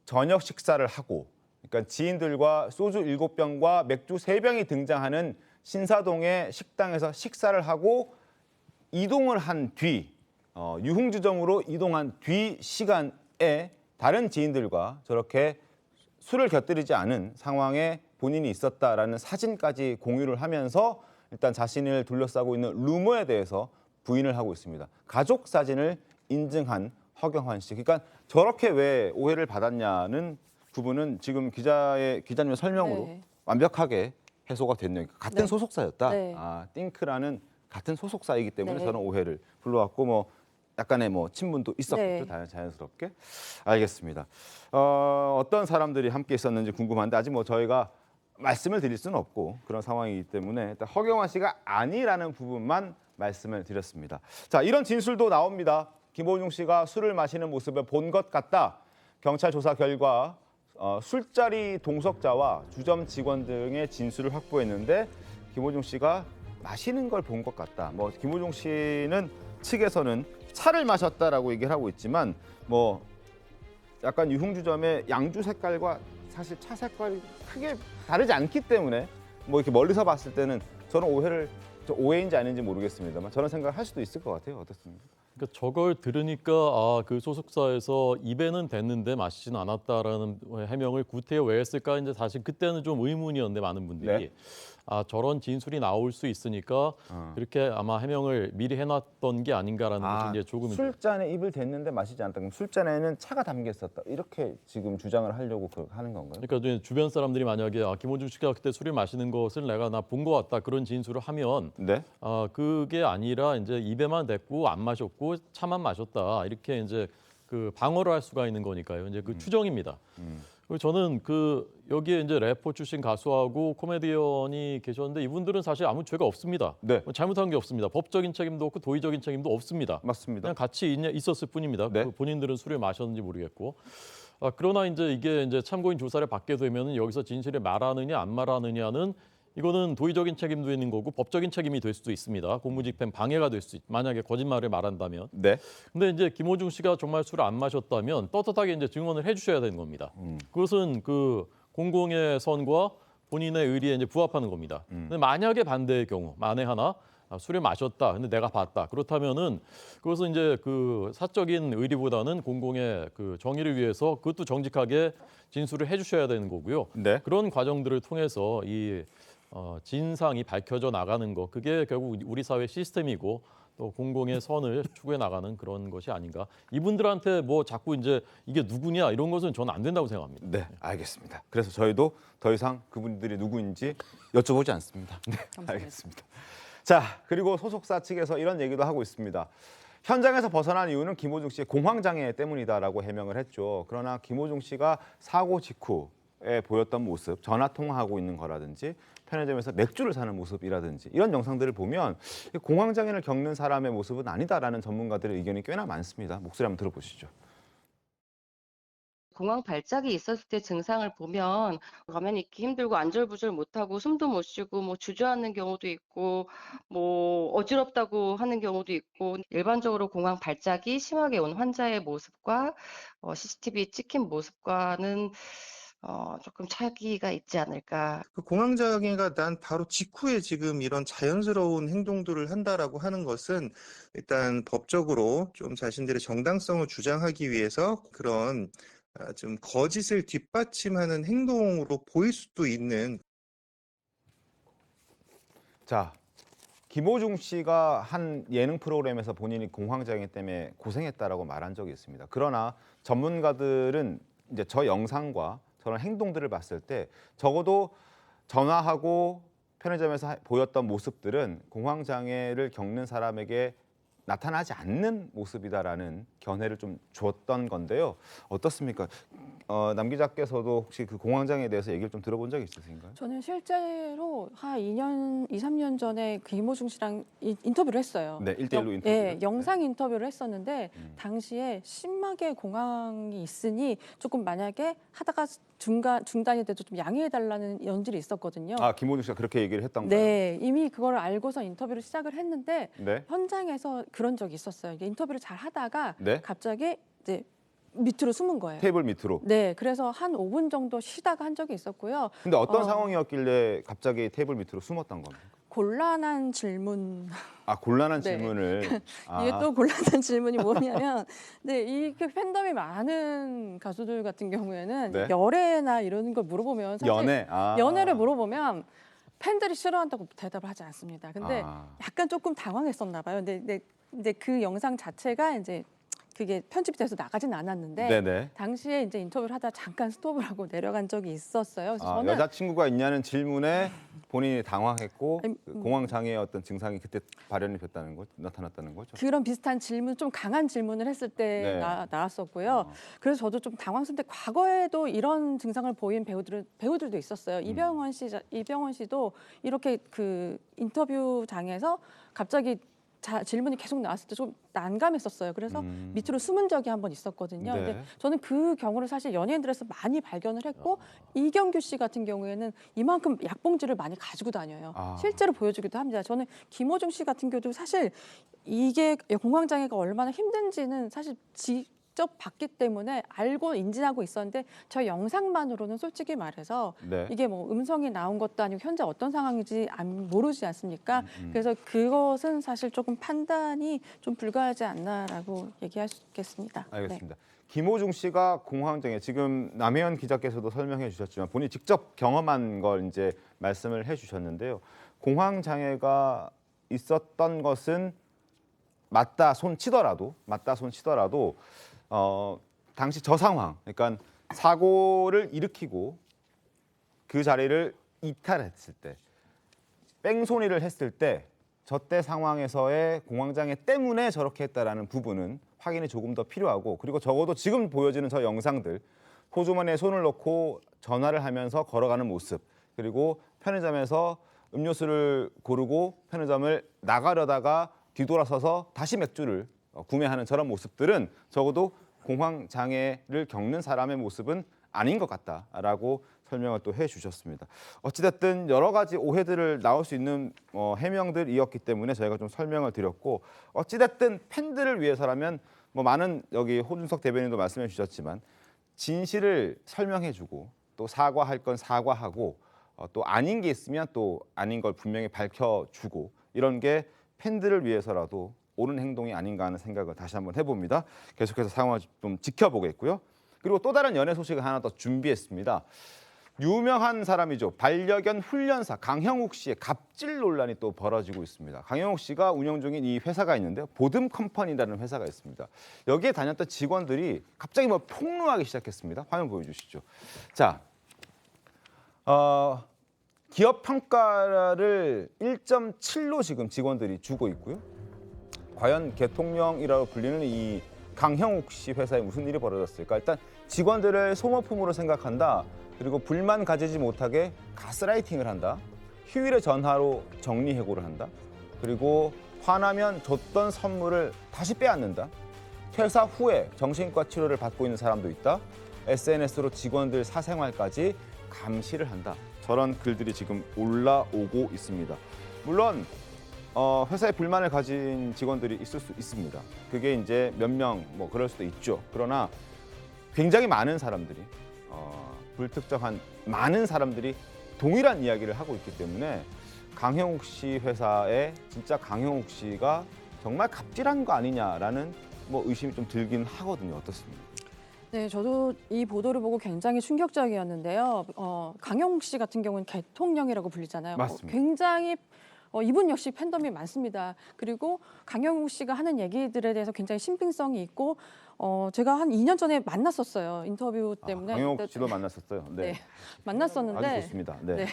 저녁 식사를 하고 그러니까 지인들과 소주 7병과 맥주 3병이 등장하는 신사동의 식당에서 식사를 하고 이동을 한 뒤 유흥주점으로 이동한 뒤 시간에 다른 지인들과 저렇게 술을 곁들이지 않은 상황에 본인이 있었다라는 사진까지 공유를 하면서 일단 자신을 둘러싸고 있는 루머에 대해서 부인을 하고 있습니다. 가족 사진을 인증한 허경환 씨. 그러니까 저렇게 왜 오해를 받았냐는 부분은 지금 기자님의 설명으로 네. 완벽하게 해소가 됐네요. 같은 네. 소속사였다. 네. 띵크라는 같은 소속사이기 때문에 네. 저는 오해를 불러왔고 뭐 약간의 뭐 친분도 있었겠죠. 네. 자연스럽게. 알겠습니다. 어떤 사람들이 함께 있었는지 궁금한데 아직 뭐 저희가 말씀을 드릴 수는 없고 그런 상황이기 때문에 일단 허경환 씨가 아니라는 부분만 말씀을 드렸습니다. 자, 이런 진술도 나옵니다. 김호중 씨가 술을 마시는 모습을 본 것 같다. 경찰 조사 결과 술자리 동석자와 주점 직원 등의 진술을 확보했는데 김호중 씨가 마시는 걸 본 것 같다. 뭐 김호중 씨는 측에서는 차를 마셨다라고 얘기를 하고 있지만 뭐 약간 유흥주점의 양주 색깔과 사실 차 색깔이 크게 다르지 않기 때문에 뭐 이렇게 멀리서 봤을 때는 저는 오해인지 아닌지 모르겠습니다만 저런 생각을 할 수도 있을 것 같아요. 어떻습니까? 그러니까 저걸 들으니까 그 소속사에서 입에는 댔는데 마시지는 않았다라는 해명을 구태여 왜 했을까 이제 사실 그때는 좀 의문이었는데 많은 분들이 네. 저런 진술이 나올 수 있으니까 그렇게 아마 해명을 미리 해놨던 게 아닌가라는 것이 이제 조금 술잔에 입을 댔는데 마시지 않았다. 그럼 술잔에는 차가 담겨 있었다. 이렇게 지금 주장을 하려고 하는 건가요? 그러니까 이제 주변 사람들이 만약에 김호중 씨가 그때 술을 마시는 것을 내가 본 것 같다 그런 진술을 하면 네. 그게 아니라 이제 입에만 댔고 안 마셨고 차만 마셨다 이렇게 이제 그 방어를 할 수가 있는 거니까요. 이제 그 추정입니다. 그리고 저는 여기에 이제 래퍼 출신 가수하고 코미디언이 계셨는데 이분들은 사실 아무 죄가 없습니다. 네. 뭐 잘못한 게 없습니다. 법적인 책임도 없고 도의적인 책임도 없습니다. 맞습니다. 그냥 같이 있었을 뿐입니다. 네. 본인들은 술을 마셨는지 모르겠고. 그러나 이제 이게 이제 참고인 조사를 받게 되면은 여기서 진실을 말하느냐 안 말하느냐는 이거는 도의적인 책임도 있는 거고 법적인 책임이 될 수도 있습니다. 공무집행 방해가 될 수 만약에 거짓말을 말한다면. 네. 근데 이제 김호중 씨가 정말 술을 안 마셨다면 떳떳하게 이제 증언을 해주셔야 되는 겁니다. 그것은 그 공공의 선과 본인의 의리에 이제 부합하는 겁니다. 근데 만약에 반대의 경우, 만에 하나 술을 마셨다, 근데 내가 봤다. 그렇다면은 그것은 이제 그 사적인 의리보다는 공공의 그 정의를 위해서 그것도 정직하게 진술을 해주셔야 되는 거고요. 네. 그런 과정들을 통해서 이 진상이 밝혀져 나가는 거, 그게 결국 우리 사회 시스템이고 또 공공의 선을 추구해 나가는 그런 것이 아닌가. 이분들한테 뭐 자꾸 이제 이게 누구냐 이런 것은 저는 안 된다고 생각합니다. 네, 알겠습니다. 그래서 저희도 더 이상 그분들이 누구인지 여쭤보지 않습니다. 네, 알겠습니다. 자, 그리고 소속사 측에서 이런 얘기도 하고 있습니다. 현장에서 벗어난 이유는 김호중 씨의 공황장애 때문이다라고 해명을 했죠. 그러나 김호중 씨가 사고 직후에 보였던 모습, 전화 통화하고 있는 거라든지 편의점에서 맥주를 사는 모습이라든지 이런 영상들을 보면 공황장애를 겪는 사람의 모습은 아니다라는 전문가들의 의견이 꽤나 많습니다. 목소리 한번 들어보시죠. 공황 발작이 있었을 때 증상을 보면 가만히 있기 힘들고 안절부절 못하고 숨도 못 쉬고 뭐 주저앉는 경우도 있고 뭐 어지럽다고 하는 경우도 있고 일반적으로 공황 발작이 심하게 온 환자의 모습과 CCTV 찍힌 모습과는 조금 차이가 있지 않을까. 그 공황장애가 난 바로 직후에 지금 이런 자연스러운 행동들을 한다라고 하는 것은 일단 법적으로 좀 자신들의 정당성을 주장하기 위해서 그런 좀 거짓을 뒷받침하는 행동으로 보일 수도 있는. 자, 김호중 씨가 한 예능 프로그램에서 본인이 공황장애 때문에 고생했다라고 말한 적이 있습니다. 그러나 전문가들은 이제 저 영상과 저런 행동들을 봤을 때 적어도 전화하고 편의점에서 보였던 모습들은 공황장애를 겪는 사람에게 나타나지 않는 모습이다라는 견해를 좀 줬던 건데요. 어떻습니까? 남 기자께서도 혹시 그 공황장애에 대해서 얘기를 좀 들어본 적 있으신가요? 저는 실제로 한 2년, 2, 3년 전에 그 김호중 씨랑 인터뷰를 했어요. 네, 1대1로 인터뷰. 네, 영상 인터뷰를 했었는데 당시에 심하게 공황이 있으니 조금 만약에 하다가 중단이 돼도 좀 양해해달라는 연질이 있었거든요. 아, 김호중 씨가 그렇게 얘기를 했던가요? 네, 이미 그걸 알고서 인터뷰를 시작을 했는데 네. 현장에서 그런 적이 있었어요. 이게 인터뷰를 잘 하다가 네. 갑자기 이제 밑으로 숨은 거예요. 테이블 밑으로. 네, 그래서 한 5분 정도 쉬다가 한 적이 있었고요. 근데 어떤 상황이었길래 갑자기 테이블 밑으로 숨었던 겁니까? 곤란한 질문. 아, 곤란한 네. 질문을. 이게 또 곤란한 질문이 뭐냐면, 네, 이 팬덤이 많은 가수들 같은 경우에는 네. 연애나 이런 걸 물어보면 사실 연애. 연애를 물어보면 팬들이 싫어한다고 대답을 하지 않습니다. 근데 약간 조금 당황했었나 봐요. 근데 이제 그 영상 자체가 이제 그게 편집이 돼서 나가진 않았는데 네네. 당시에 이제 인터뷰를 하다 잠깐 스톱을 하고 내려간 적이 있었어요. 그래서 저는 여자친구가 있냐는 질문에 본인이 당황했고 아니, 그 공황 장애의 어떤 증상이 그때 발현이 됐다는 거, 나타났다는 거죠. 그런 비슷한 질문, 좀 강한 질문을 했을 때 네. 나왔었고요. 그래서 저도 좀 당황스러운데 과거에도 이런 증상을 보인 배우들도 있었어요. 이병헌 씨도 이렇게 그 인터뷰장에서 갑자기 질문이 계속 나왔을 때 좀 난감했었어요. 그래서 밑으로 숨은 적이 한 번 있었거든요. 네. 근데 저는 그 경우를 사실 연예인들에서 많이 발견을 했고 이경규 씨 같은 경우에는 이만큼 약봉지를 많이 가지고 다녀요. 실제로 보여주기도 합니다. 저는 김호중 씨 같은 경우도 사실 이게 공황장애가 얼마나 힘든지는 사실 직접 봤기 때문에 알고 인지하고 있었는데 저 영상만으로는 솔직히 말해서 네. 이게 뭐 음성이 나온 것도 아니고 현재 어떤 상황인지 모르지 않습니까? 그래서 그것은 사실 조금 판단이 좀 불가하지 않나라고 얘기할 수 있겠습니다. 알겠습니다. 김호중 씨가 공황장애, 지금 남혜연 기자께서도 설명해 주셨지만 본인이 직접 경험한 걸 이제 말씀을 해 주셨는데요. 공황장애가 있었던 것은 맞다 손 치더라도 당시 저 상황, 그러니까 사고를 일으키고 그 자리를 이탈했을 때, 뺑소니를 했을 때, 저때 상황에서의 공황장애 때문에 저렇게 했다라는 부분은 확인이 조금 더 필요하고, 그리고 적어도 지금 보여지는 저 영상들, 호주머니에 손을 넣고 전화를 하면서 걸어가는 모습, 그리고 편의점에서 음료수를 고르고 편의점을 나가려다가 뒤돌아서서 다시 맥주를 구매하는 저런 모습들은 적어도 공황장애를 겪는 사람의 모습은 아닌 것 같다라고 설명을 또 해주셨습니다. 어찌됐든 여러 가지 오해들을 나올 수 있는 해명들이었기 때문에 저희가 좀 설명을 드렸고, 어찌됐든 팬들을 위해서라면 뭐 많은, 여기 호준석 대변인도 말씀해 주셨지만 진실을 설명해주고 또 사과할 건 사과하고 또 아닌 게 있으면 또 아닌 걸 분명히 밝혀주고, 이런 게 팬들을 위해서라도 옳은 행동이 아닌가 하는 생각을 다시 한번 해봅니다. 계속해서 상황을 좀 지켜보겠고요. 그리고 또 다른 연예 소식을 하나 더 준비했습니다. 유명한 사람이죠. 반려견 훈련사 강형욱 씨의 갑질 논란이 또 벌어지고 있습니다. 강형욱 씨가 운영 중인 이 회사가 있는데요. 보듬 컴퍼니라는 회사가 있습니다. 여기에 다녔던 직원들이 갑자기 뭐 폭로하기 시작했습니다. 화면 보여주시죠. 자, 기업 평가를 1.7로 지금 직원들이 주고 있고요. 과연 개통령이라고 불리는 이 강형욱 씨 회사에 무슨 일이 벌어졌을까? 일단 직원들을 소모품으로 생각한다. 그리고 불만 가지지 못하게 가스라이팅을 한다. 휴일의 전화로 정리해고를 한다. 그리고 화나면 줬던 선물을 다시 빼앗는다. 퇴사 후에 정신과 치료를 받고 있는 사람도 있다. SNS로 직원들 사생활까지 감시를 한다. 저런 글들이 지금 올라오고 있습니다. 물론 회사에 불만을 가진 직원들이 있을 수 있습니다. 그게 이제 몇 명 뭐 그럴 수도 있죠. 그러나 굉장히 많은 사람들이 불특정한 많은 사람들이 동일한 이야기를 하고 있기 때문에 강형욱 씨 회사에 진짜 강형욱 씨가 정말 갑질한 거 아니냐라는 뭐 의심이 좀 들긴 하거든요. 어떻습니까? 네, 저도 이 보도를 보고 굉장히 충격적이었는데요. 강형욱 씨 같은 경우는 개통령이라고 불리잖아요. 맞습니다. 굉장히 이분 역시 팬덤이 많습니다. 그리고 강형욱 씨가 하는 얘기들에 대해서 굉장히 신빙성이 있고 제가 한 2년 전에 만났었어요. 인터뷰 때문에. 강형욱 씨도 만났었어요. 네. 네, 만났었는데 아주 좋습니다. 네.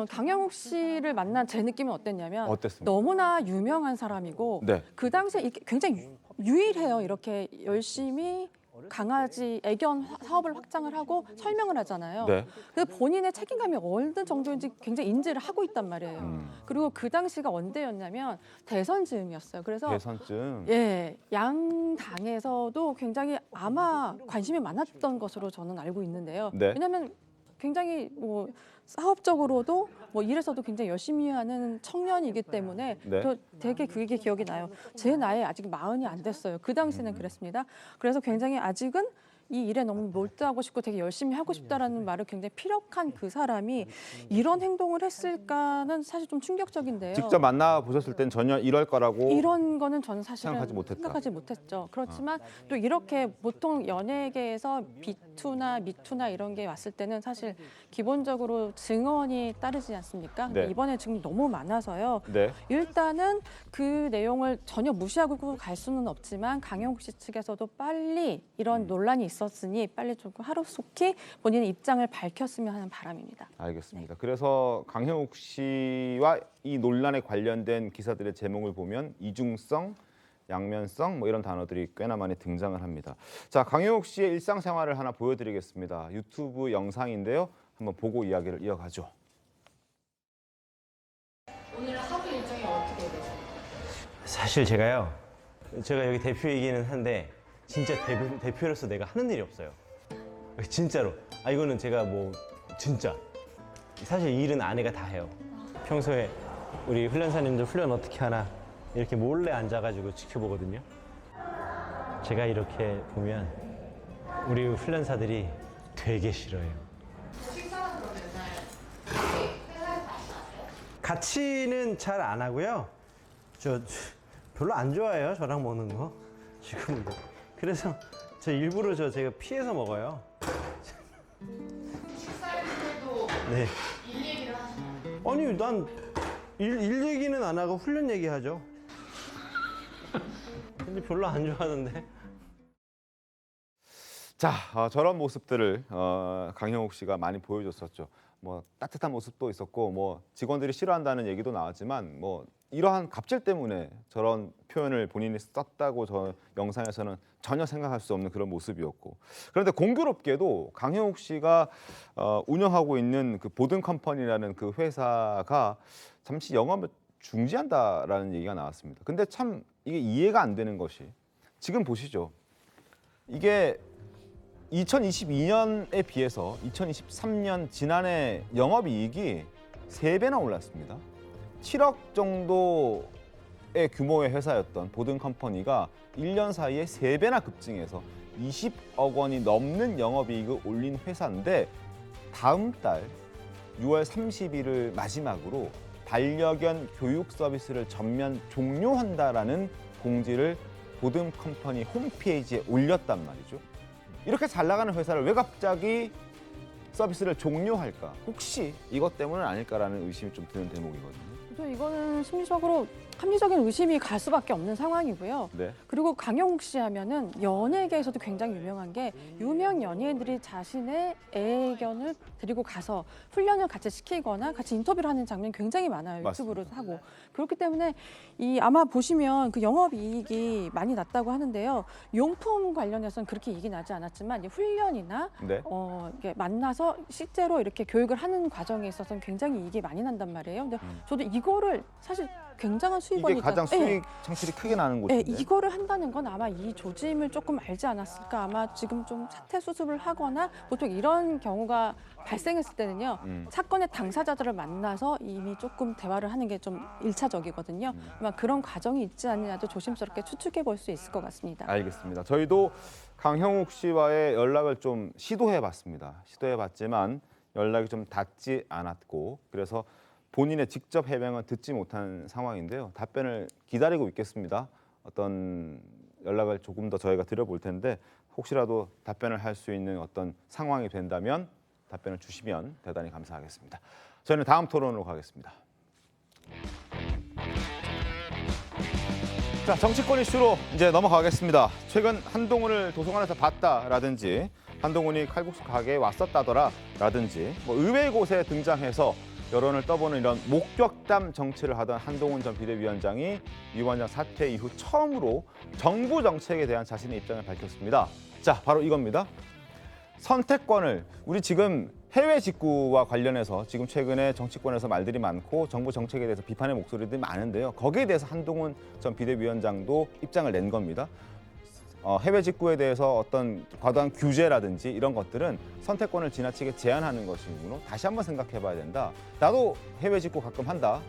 강형욱 씨를 만난 제 느낌은 어땠냐면 어땠습니까? 너무나 유명한 사람이고 네. 그 당시에 이게 굉장히 유일해요. 이렇게 열심히 강아지 애견 사업을 확장을 하고 설명을 하잖아요. 네. 그 본인의 책임감이 어느 정도인지 굉장히 인지를 하고 있단 말이에요. 그리고 그 당시가 언제였냐면 대선 즈음이었어요. 그래서 대선쯤. 예, 양 당에서도 굉장히 아마 관심이 많았던 것으로 저는 알고 있는데요. 네. 왜냐하면 굉장히 뭐 사업적으로도 뭐 일에서도 굉장히 열심히 하는 청년이기 때문에 네. 저 되게 그게 기억이 나요. 제 나이 아직 40이 안 됐어요. 그 당시는 그랬습니다. 그래서 굉장히 아직은 이 일에 너무 몰두하고 싶고 되게 열심히 하고 싶다라는 말을 굉장히 피력한 그 사람이 이런 행동을 했을까는 사실 좀 충격적인데요. 직접 만나 보셨을 땐 전혀 이럴 거라고 이런 거는 저는 사실은 생각하지 못했다. 생각하지 못했죠. 그렇지만 또 이렇게 보통 연예계에서 비투나 미투나 이런 게 왔을 때는 사실 기본적으로 증언이 따르지 않습니까? 근데 네. 이번에 지금 너무 많아서요. 네. 일단은 그 내용을 전혀 무시하고 갈 수는 없지만 강영욱 씨 측에서도 빨리 이런 논란이 있었으니 빨리 조금 하루속히 본인의 입장을 밝혔으면 하는 바람입니다. 알겠습니다. 그래서 강형욱 씨와 이 논란에 관련된 기사들의 제목을 보면 이중성, 양면성 뭐 이런 단어들이 꽤나 많이 등장을 합니다. 자, 강형욱 씨의 일상생활을 하나 보여드리겠습니다. 유튜브 영상인데요. 한번 보고 이야기를 이어가죠. 오늘 하루 일정이 어떻게 되세요? 사실 제가 여기 대표이기는 한데 진짜 대표로서 내가 하는 일이 없어요. 진짜로. 이거는 제가 뭐 진짜 사실 일은 아내가 다 해요. 평소에 우리 훈련사님들 훈련 어떻게 하나 이렇게 몰래 앉아가지고 지켜보거든요. 제가 이렇게 보면 우리 훈련사들이 되게 싫어해요. 식사는 그럼 맨날 회사에서 같이 하세요? 같이는 잘 안 하고요. 저 별로 안 좋아해요, 저랑 먹는 거. 지금도. 그래서 일부러 제가 피해서 먹어요. 식사할 때도 네. 일 얘기를 하시나요? 아니, 난 일 얘기는 안 하고 훈련 얘기하죠. 근데 별로 안 좋아하는데. 자, 저런 모습들을 강형욱 씨가 많이 보여줬었죠. 뭐 따뜻한 모습도 있었고 뭐 직원들이 싫어한다는 얘기도 나왔지만 뭐 이러한 갑질 때문에 저런 표현을 본인이 썼다고 저 영상에서는 전혀 생각할 수 없는 그런 모습이었고, 그런데 공교롭게도 강형욱 씨가 운영하고 있는 그 보든 컴퍼니라는 그 회사가 잠시 영업을 중지한다라는 얘기가 나왔습니다. 근데 참 이게 이해가 안 되는 것이, 지금 보시죠. 이게 2022년에 비해서 2023년 지난해 영업이익이 3배나 올랐습니다. 7억 정도의 규모의 회사였던 보든 컴퍼니가 1년 사이에 3배나 급증해서 20억 원이 넘는 영업이익을 올린 회사인데, 다음 달 6월 30일을 마지막으로 반려견 교육 서비스를 전면 종료한다라는 공지를 보든 컴퍼니 홈페이지에 올렸단 말이죠. 이렇게 잘 나가는 회사를 왜 갑자기 서비스를 종료할까? 혹시 이것 때문은 아닐까라는 의심이 좀 드는 대목이거든요. 그래서 이거는 심리적으로 합리적인 의심이 갈 수밖에 없는 상황이고요. 네. 그리고 강영욱 씨 하면은 연예계에서도 굉장히 유명한 게 유명 연예인들이 자신의 애견을 데리고 가서 훈련을 같이 시키거나 같이 인터뷰를 하는 장면이 굉장히 많아요. 유튜브로 하고. 그렇기 때문에 아마 보시면 그 영업이익이 많이 났다고 하는데요. 용품 관련해서는 그렇게 이익이 나지 않았지만 이제 훈련이나 네. 이게 만나서 실제로 이렇게 교육을 하는 과정에 있어서는 굉장히 이익이 많이 난단 말이에요. 근데 저도 이거를 사실 굉장한 이게 수익원이 가장 있다. 수익 창출이 크게 나는 네, 곳인데. 이거를 한다는 건 아마 이 조짐을 조금 알지 않았을까. 아마 지금 좀 사퇴 수습을 하거나, 보통 이런 경우가 발생했을 때는요. 사건의 당사자들을 만나서 이미 조금 대화를 하는 게 좀 일차적이거든요. 아마 그런 과정이 있지 않느냐도 조심스럽게 추측해 볼 수 있을 것 같습니다. 알겠습니다. 저희도 강형욱 씨와의 연락을 좀 시도해봤습니다. 시도해봤지만 연락이 좀 닿지 않았고, 그래서 본인의 직접 해명은 듣지 못한 상황인데요. 답변을 기다리고 있겠습니다. 어떤 연락을 조금 더 저희가 드려볼 텐데, 혹시라도 답변을 할 수 있는 어떤 상황이 된다면 답변을 주시면 대단히 감사하겠습니다. 저희는 다음 토론으로 가겠습니다. 자, 정치권 이슈로 이제 넘어가겠습니다. 최근 한동훈을 도서관에서 봤다라든지 한동훈이 칼국수 가게에 왔었다더라라든지 뭐 의외의 곳에 등장해서 여론을 떠보는 이런 목격담 정치를 하던 한동훈 전 비대위원장이 위원장 사퇴 이후 처음으로 정부 정책에 대한 자신의 입장을 밝혔습니다. 자, 바로 이겁니다. 선택권을, 우리 지금 해외 직구와 관련해서 지금 최근에 정치권에서 말들이 많고 정부 정책에 대해서 비판의 목소리들이 많은데요. 거기에 대해서 한동훈 전 비대위원장도 입장을 낸 겁니다. 해외 직구에 대해서 어떤 과도한 규제라든지 이런 것들은 선택권을 지나치게 제한하는 것이므로 다시 한번 생각해봐야 된다. 나도 해외 직구 가끔 한다.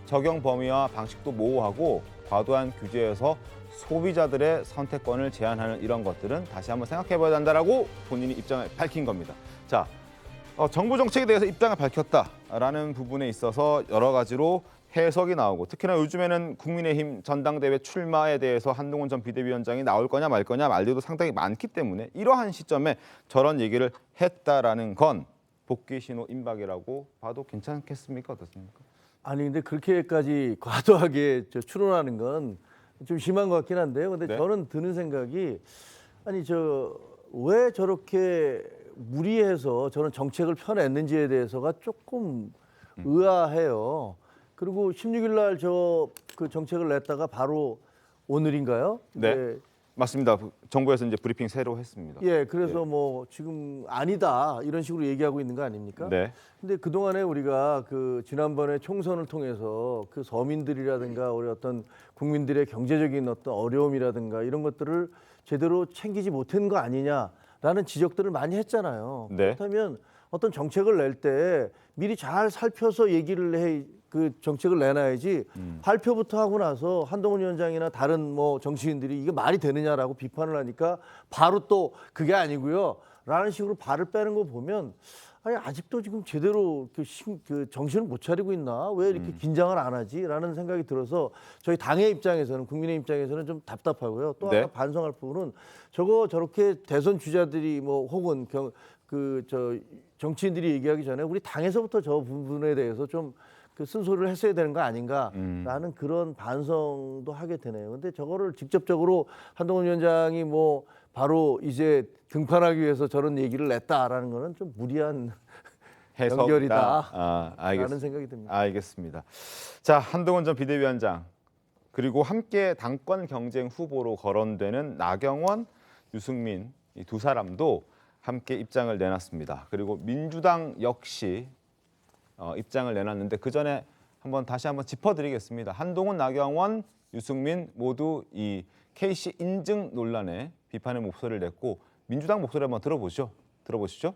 적용 범위와 방식도 모호하고 과도한 규제에서 소비자들의 선택권을 제한하는 이런 것들은 다시 한번 생각해봐야 한다라고 본인이 입장을 밝힌 겁니다. 자, 정부 정책에 대해서 입장을 밝혔다라는 부분에 있어서 여러 가지로 해석이 나오고 특히나 요즘에는 국민의힘 전당대회 출마에 대해서 한동훈 전 비대위원장이 나올 거냐 말 거냐 말들도 상당히 많기 때문에 이러한 시점에 저런 얘기를 했다라는 건 복귀 신호 임박이라고 봐도 괜찮겠습니까? 어떻습니까? 아니 근데 그렇게까지 과도하게 추론하는 건 좀 심한 것 같긴 한데요. 근데 네. 저는 드는 생각이 아니 왜 저렇게 무리해서 저런 정책을 펴냈는지에 대해서가 조금 의아해요. 그리고 16일 날 그 정책을 냈다가 바로 오늘인가요? 네. 이제 맞습니다. 정부에서 이제 브리핑 새로 했습니다. 예, 그래서 뭐 지금 아니다 이런 식으로 얘기하고 있는 거 아닙니까? 네. 근데 그동안에 우리가 그 지난번에 총선을 통해서 그 서민들이라든가 우리 어떤 국민들의 경제적인 어떤 어려움이라든가 이런 것들을 제대로 챙기지 못한 거 아니냐라는 지적들을 많이 했잖아요. 네. 그렇다면 어떤 정책을 낼 때 미리 잘 살펴서 얘기를 그 정책을 내놔야지 발표부터 하고 나서 한동훈 위원장이나 다른 뭐 정치인들이 이게 말이 되느냐라고 비판을 하니까 바로 또 그게 아니고요 라는 식으로 발을 빼는 거 보면 아니 아직도 지금 제대로 그 정신을 못 차리고 있나 왜 이렇게 긴장을 안 하지라는 생각이 들어서 저희 당의 입장에서는 국민의 입장에서는 좀 답답하고요. 또 네. 하나 반성할 부분은 저렇게 대선 주자들이 뭐 혹은 정치인들이 얘기하기 전에 우리 당에서부터 저 부분에 대해서 좀 그 쓴소리를 했어야 되는 거 아닌가라는 그런 반성도 하게 되네요. 근데 저거를 직접적으로 한동훈 위원장이 뭐 바로 이제 등판하기 위해서 저런 얘기를 냈다라는 거는 좀 무리한 해석이다. 연결이다. 알겠습니다. 라는 생각이 듭니다. 알겠습니다. 자, 한동훈 전 비대위원장 그리고 함께 당권 경쟁 후보로 거론되는 나경원, 유승민 이 두 사람도 함께 입장을 내놨습니다. 그리고 민주당 역시 입장을 내놨는데 그 전에 다시 한번 짚어드리겠습니다. 한동훈, 나경원, 유승민 모두 이 KC 인증 논란에 비판의 목소리를 냈고 민주당 목소리 한번 들어보시죠.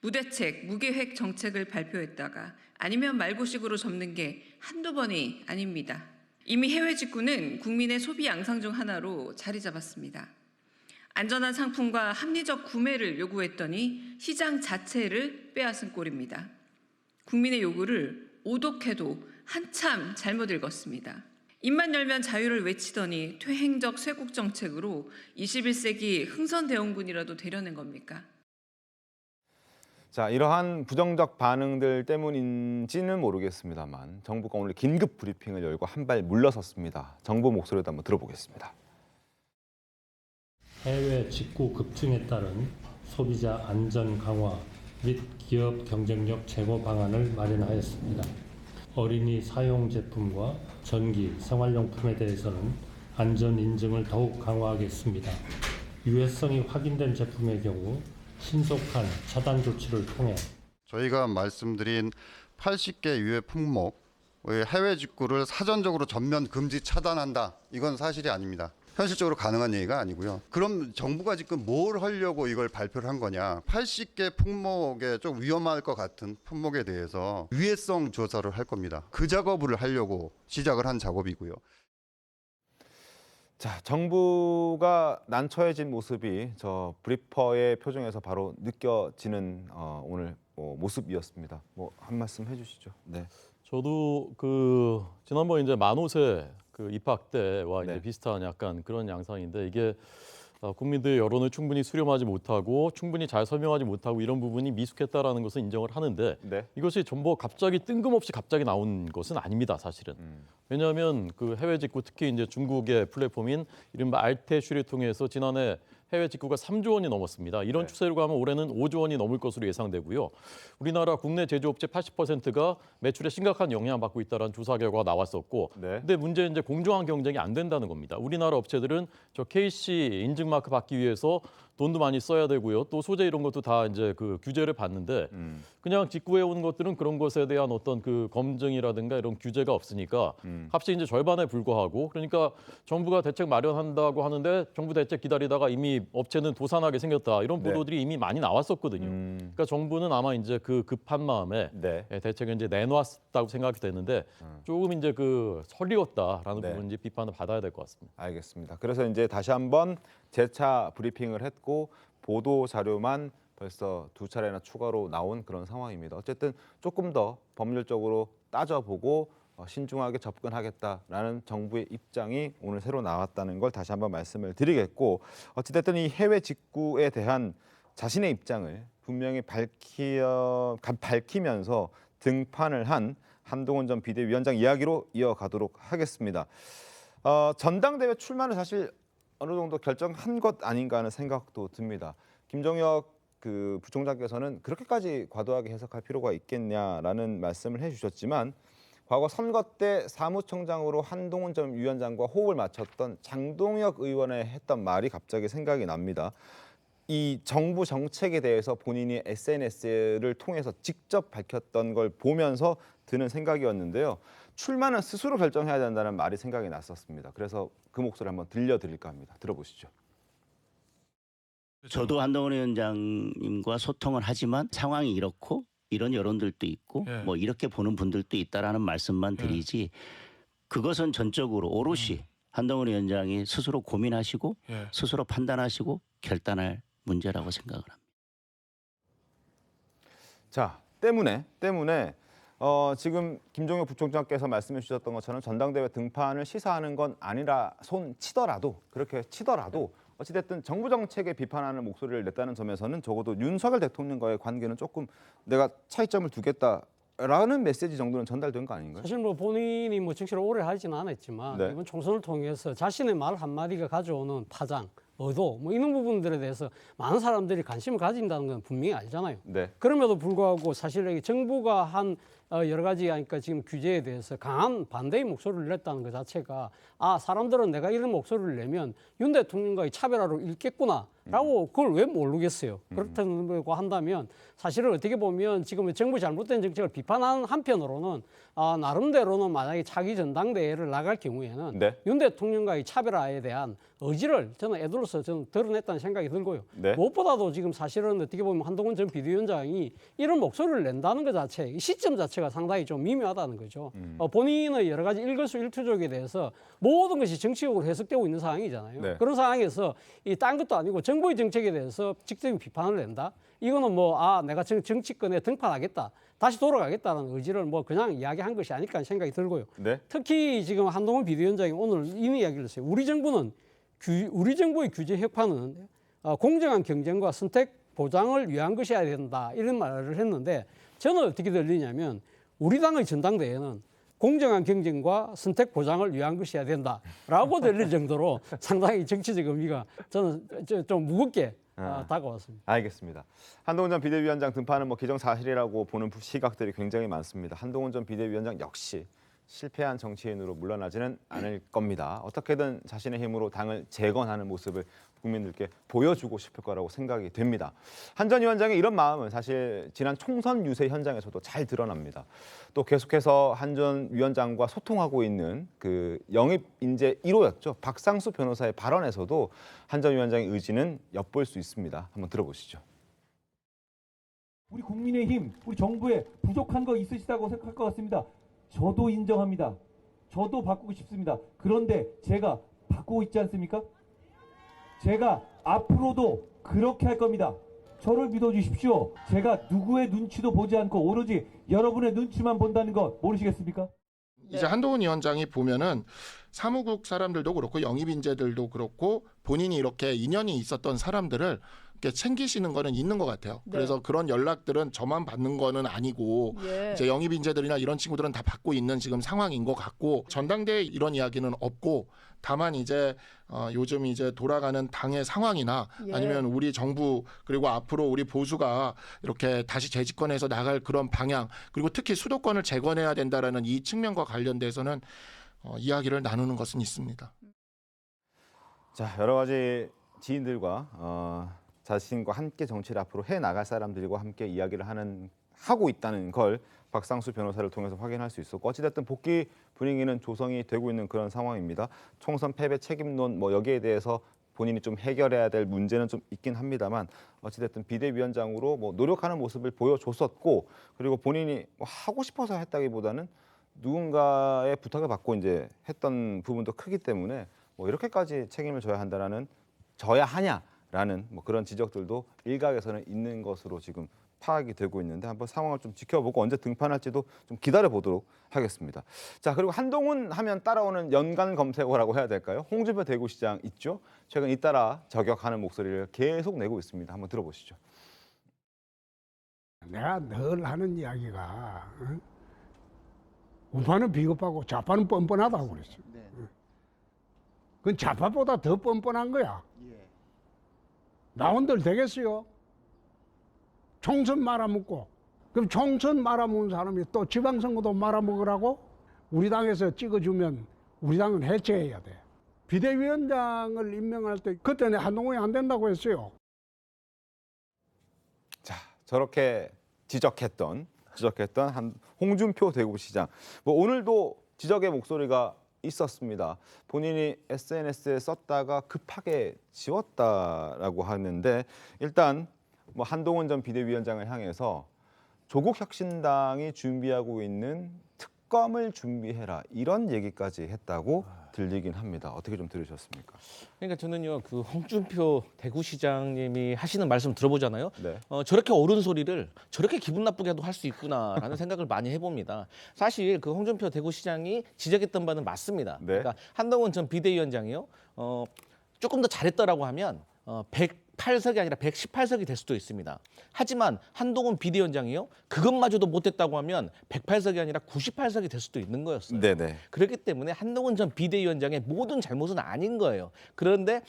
무대책, 무계획 정책을 발표했다가 아니면 말고식으로 접는 게 한두 번이 아닙니다. 이미 해외 직구는 국민의 소비 양상 중 하나로 자리 잡았습니다. 안전한 상품과 합리적 구매를 요구했더니 시장 자체를 빼앗은 꼴입니다. 국민의 요구를 오독해도 한참 잘못 읽었습니다. 입만 열면 자유를 외치더니 퇴행적 쇄국 정책으로 21세기 흥선대원군이라도 되려는 겁니까? 자, 이러한 부정적 반응들 때문인지는 모르겠습니다만 정부가 오늘 긴급 브리핑을 열고 한 발 물러섰습니다. 정부 목소리도 한번 들어보겠습니다. 해외 직구 급증에 따른 소비자 안전 강화 및 기업 경쟁력 제고 방안을 마련하였습니다. 어린이 사용 제품과 전기, 생활용품에 대해서는 안전 인증을 더욱 강화하겠습니다. 유해성이 확인된 제품의 경우 신속한 차단 조치를 통해 저희가 말씀드린 80개 유해 품목의 해외 직구를 사전적으로 전면 금지 차단한다. 이건 사실이 아닙니다. 현실적으로 가능한 얘기가 아니고요. 그럼 정부가 지금 뭘 하려고 이걸 발표를 한 거냐. 80개 품목에 좀 위험할 것 같은 품목에 대해서 유해성 조사를 할 겁니다. 그 작업을 하려고 시작을 한 작업이고요. 자, 정부가 난처해진 모습이 저 브리퍼의 표정에서 바로 느껴지는 오늘 모습이었습니다. 한 말씀 해주시죠. 네. 저도 지난번 이제 만옷의 입학 때와 이제 비슷한 약간 그런 양상인데 이게 국민들의 여론을 충분히 수렴하지 못하고 충분히 잘 설명하지 못하고 이런 부분이 미숙했다라는 것은 인정을 하는데 이것이 전부 갑자기 뜬금없이 갑자기 나온 것은 아닙니다, 사실은. 왜냐하면 그 해외 직구 특히 이제 중국의 플랫폼인 이른바 알테슈를 통해서 지난해 해외 직구가 3조 원이 넘었습니다. 이런 추세로 가면 올해는 5조 원이 넘을 것으로 예상되고요. 우리나라 국내 제조업체 80%가 매출에 심각한 영향을 받고 있다는 조사 결과가 나왔었고 근데 문제는 이제 공정한 경쟁이 안 된다는 겁니다. 우리나라 업체들은 저 KC 인증 마크 받기 위해서 돈도 많이 써야 되고요. 또 소재 이런 것도 다 이제 그 규제를 받는데 그냥 직구해 온 것들은 그런 것에 대한 어떤 그 검증이라든가 이런 규제가 없으니까 값이 이제 절반에 불과하고 그러니까 정부가 대책 마련한다고 하는데 정부 대책 기다리다가 이미 업체는 도산하게 생겼다 이런 보도들이 이미 많이 나왔었거든요. 그러니까 정부는 아마 이제 그 급한 마음에 대책을 이제 내놓았다고 생각이 되는데 조금 이제 그 설리웠다라는 부분 이제 비판을 받아야 될 것 같습니다. 알겠습니다. 그래서 이제 다시 한번 재차 브리핑을 했고 보도 자료만 벌써 2차례나 추가로 나온 그런 상황입니다. 어쨌든 조금 더 법률적으로 따져보고 신중하게 접근하겠다라는 정부의 입장이 오늘 새로 나왔다는 걸 다시 한번 말씀을 드리겠고 어찌됐든 이 해외 직구에 대한 자신의 입장을 분명히 밝히면서 등판을 한 한동훈 전 비대위원장 이야기로 이어가도록 하겠습니다. 전당대회 출마는 사실 어느 정도 결정한 것 아닌가 하는 생각도 듭니다. 김정혁 그 부총장께서는 그렇게까지 과도하게 해석할 필요가 있겠냐라는 말씀을 해주셨지만 과거 선거 때 사무총장으로 한동훈 전 위원장과 호흡을 맞췄던 장동혁 의원의 했던 말이 갑자기 생각이 납니다. 이 정부 정책에 대해서 본인이 SNS를 통해서 직접 밝혔던 걸 보면서 드는 생각이었는데요. 출마는 스스로 결정해야 된다는 말이 생각이 났었습니다. 그래서 그 목소리 한번 들려드릴까 합니다. 들어보시죠. 저도 한동훈 위원장님과 소통을 하지만 상황이 이렇고 이런 여론들도 있고 뭐 이렇게 보는 분들도 있다라는 말씀만 드리지 그것은 전적으로 오롯이 한동훈 위원장이 스스로 고민하시고 스스로 판단하시고 결단할 문제라고 생각을 합니다. 자, 때문에 지금 김종혁 부총장께서 말씀해 주셨던 것처럼 전당대회 등판을 시사하는 건 아니라 그렇게 치더라도 어찌됐든 정부 정책에 비판하는 목소리를 냈다는 점에서는 적어도 윤석열 대통령과의 관계는 조금 내가 차이점을 두겠다라는 메시지 정도는 전달된 거 아닌가요? 사실 뭐 본인이 뭐 정치를 오래 하지는 않았지만 이번 총선을 통해서 자신의 말 한마디가 가져오는 파장, 의도 뭐 이런 부분들에 대해서 많은 사람들이 관심을 가진다는 건 분명히 알잖아요. 그럼에도 불구하고 사실 정부가 한 여러 가지 하니까 지금 규제에 대해서 강한 반대의 목소리를 냈다는 것 자체가 사람들은 내가 이런 목소리를 내면 윤 대통령과의 차별화로 읽겠구나라고 그걸 왜 모르겠어요. 그렇다고 한다면 사실은 어떻게 보면 지금 정부 잘못된 정책을 비판하는 한편으로는 나름대로는 만약에 차기 전당대회를 나갈 경우에는 윤 대통령과의 차별화에 대한 의지를 저는 애들로서 저는 드러냈다는 생각이 들고요. 무엇보다도 지금 사실은 어떻게 보면 한동훈 전 비대위원장이 이런 목소리를 낸다는 것 자체, 이 시점 자체가 상당히 좀 미묘하다는 거죠. 본인의 여러 가지 일거수일투족에 대해서 모든 것이 정치적으로 해석되고 있는 상황이잖아요. 그런 상황에서 이 딴 것도 아니고 정부의 정책에 대해서 직접적인 비판을 낸다. 이거는 뭐 내가 정치권에 등판하겠다. 다시 돌아가겠다는 의지를 뭐 그냥 이야기한 것이 아닐까 하는 생각이 들고요. 특히 지금 한동훈 비대위원장이 오늘 이런 이야기를 했어요. 우리 정부의 규제 혁파는 공정한 경쟁과 선택 보장을 위한 것이어야 된다. 이런 말을 했는데 저는 어떻게 들리냐면 우리 당의 전당대회는 공정한 경쟁과 선택 보장을 위한 것이어야 된다라고 들릴 정도로 상당히 정치적 의미가 저는 좀 무겁게 다가왔습니다. 알겠습니다. 한동훈 전 비대위원장 등판은 뭐 기정사실이라고 보는 시각들이 굉장히 많습니다. 한동훈 전 비대위원장 역시 실패한 정치인으로 물러나지는 않을 겁니다. 어떻게든 자신의 힘으로 당을 재건하는 모습을 국민들께 보여주고 싶을 거라고 생각이 됩니다. 한 전 위원장의 이런 마음은 사실 지난 총선 유세 현장에서도 잘 드러납니다. 또 계속해서 한 전 위원장과 소통하고 있는 그 영입 인재 1호였죠. 박상수 변호사의 발언에서도 한 전 위원장의 의지는 엿볼 수 있습니다. 한번 들어보시죠. 우리 국민의힘, 우리 정부에 부족한 거 있으시다고 생각할 것 같습니다. 저도 인정합니다. 저도 바꾸고 싶습니다. 그런데 제가 바꾸고 있지 않습니까? 제가 앞으로도 그렇게 할 겁니다. 저를 믿어주십시오. 제가 누구의 눈치도 보지 않고 오로지 여러분의 눈치만 본다는 거 모르시겠습니까? 이제 한동훈 위원장이 보면은 사무국 사람들도 그렇고 영입 인재들도 그렇고 본인이 이렇게 인연이 있었던 사람들을 이렇게 챙기시는 거는 있는 것 같아요. 그래서 그런 연락들은 저만 받는 거는 아니고 이제 영입 인재들이나 이런 친구들은 다 받고 있는 지금 상황인 것 같고 전당대회 이런 이야기는 없고 다만 이제 요즘 이제 돌아가는 당의 상황이나 아니면 우리 정부 그리고 앞으로 우리 보수가 이렇게 다시 재집권해서 나갈 그런 방향 그리고 특히 수도권을 재건해야 된다라는 이 측면과 관련돼서는 이야기를 나누는 것은 있습니다. 자, 여러 가지 지인들과 자신과 함께 정치를 앞으로 해 나갈 사람들과 함께 이야기를 하고 있다는 걸 박상수 변호사를 통해서 확인할 수 있었고 어찌됐든 복귀 분위기는 조성이 되고 있는 그런 상황입니다. 총선 패배 책임론 여기에 대해서 본인이 좀 해결해야 될 문제는 좀 있긴 합니다만 어찌됐든 비대위원장으로 노력하는 모습을 보여줬었고 그리고 본인이 하고 싶어서 했다기보다는 누군가의 부탁을 받고 이제 했던 부분도 크기 때문에 이렇게까지 책임을 져야 하냐라는 그런 지적들도 일각에서는 있는 것으로 지금 파악이 되고 있는데 한번 상황을 좀 지켜보고 언제 등판할지도 좀 기다려 보도록 하겠습니다. 자, 그리고 한동훈 하면 따라오는 연관 검색어라고 해야 될까요? 홍준표 대구시장 있죠. 최근 잇따라 저격하는 목소리를 계속 내고 있습니다. 한번 들어보시죠. 내가 늘 하는 이야기가 우파는 비겁하고 좌파는 뻔뻔하다고 그랬어. 그건 좌파보다 더 뻔뻔한 거야. 나온들 되겠어요? 총선 말아먹고 그럼 총선 말아먹은 사람이 또 지방선거도 말아먹으라고? 우리 당에서 찍어주면 우리 당은 해체해야 돼. 비대위원장을 임명할 때 그때는 한동훈이 안 된다고 했어요. 자, 저렇게 지적했던 홍준표 대구시장 오늘도 지적의 목소리가 있었습니다. 본인이 SNS에 썼다가 급하게 지웠다라고 하는데 일단 한동훈 전 비대위원장을 향해서 조국 혁신당이 준비하고 있는 특검을 준비해라 이런 얘기까지 했다고 들리긴 합니다. 어떻게 좀 들으셨습니까? 그러니까 저는요 그 홍준표 대구시장님이 하시는 말씀 들어보잖아요. 네. 저렇게 옳은 소리를 저렇게 기분 나쁘게도 할 수 있구나라는 생각을 많이 해봅니다. 사실 그 홍준표 대구시장이 지적했던 바는 맞습니다. 네. 그러니까 한동훈 전 비대위원장이요 조금 더 잘했더라고 하면 108석이 아니라 118석이 될 수도 있습니다. 하지만 한동훈 비대위원장이요 그것마저도 못했다고 하면 108석이 아니라 98석이 될 수도 있는 거였어요. 네네. 그렇기 때문에 한동훈 전 비대위원장의 모든 잘못은 아닌 거예요. 그런데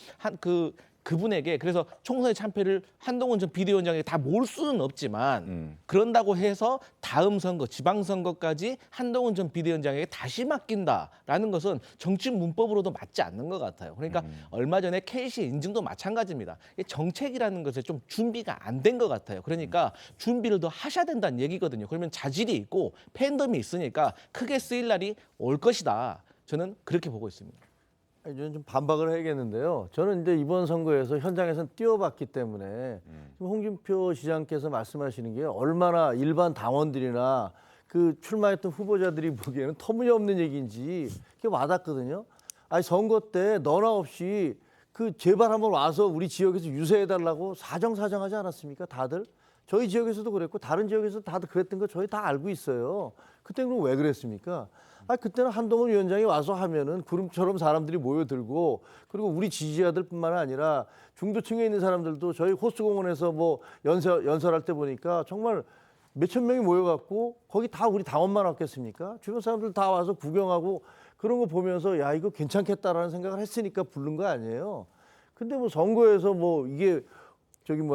그분에게 그래서 총선의 참패를 한동훈 전 비대위원장에게 다 몰 수는 없지만 그런다고 해서 다음 선거, 지방선거까지 한동훈 전 비대위원장에게 다시 맡긴다라는 것은 정치 문법으로도 맞지 않는 것 같아요. 그러니까 얼마 전에 KC 인증도 마찬가지입니다. 정책이라는 것에 좀 준비가 안 된 것 같아요. 그러니까 준비를 더 하셔야 된다는 얘기거든요. 그러면 자질이 있고 팬덤이 있으니까 크게 쓰일 날이 올 것이다. 저는 그렇게 보고 있습니다. 저는 좀 반박을 해야겠는데요. 저는 이제 이번 선거에서 현장에서 뛰어봤기 때문에 지금 홍준표 시장께서 말씀하시는 게 얼마나 일반 당원들이나 그 출마했던 후보자들이 보기에는 터무니없는 얘기인지 그게 와닿거든요. 아니 선거 때 너나 없이 제발 한번 와서 우리 지역에서 유세해달라고 사정하지 않았습니까? 다들 저희 지역에서도 그랬고 다른 지역에서도 다들 그랬던 거 저희 다 알고 있어요. 그때는 그럼 왜 그랬습니까? 그때는 한동훈 위원장이 와서 하면은 구름처럼 사람들이 모여들고 그리고 우리 지지자들뿐만 아니라 중도층에 있는 사람들도 저희 호수공원에서 연설할 때 보니까 정말 몇천 명이 모여갖고 거기 다 우리 당원만 왔겠습니까? 주변 사람들 다 와서 구경하고 그런 거 보면서 야 이거 괜찮겠다라는 생각을 했으니까 부른 거 아니에요. 근데 선거에서 이게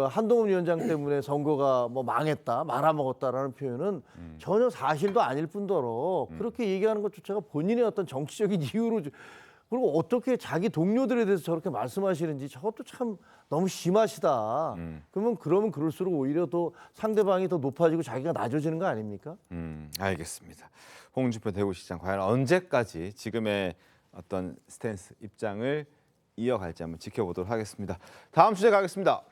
한동훈 위원장 때문에 선거가 망했다, 말아먹었다라는 표현은 전혀 사실도 아닐 뿐더러 그렇게 얘기하는 것조차가 본인의 어떤 정치적인 이유로 그리고 어떻게 자기 동료들에 대해서 저렇게 말씀하시는지 저것도 참 너무 심하시다. 그러면 그럴수록 오히려 더 상대방이 더 높아지고 자기가 낮아지는 거 아닙니까? 알겠습니다. 홍준표 대구시장 과연 언제까지 지금의 어떤 스탠스, 입장을 이어갈지 한번 지켜보도록 하겠습니다. 다음 주제 가겠습니다.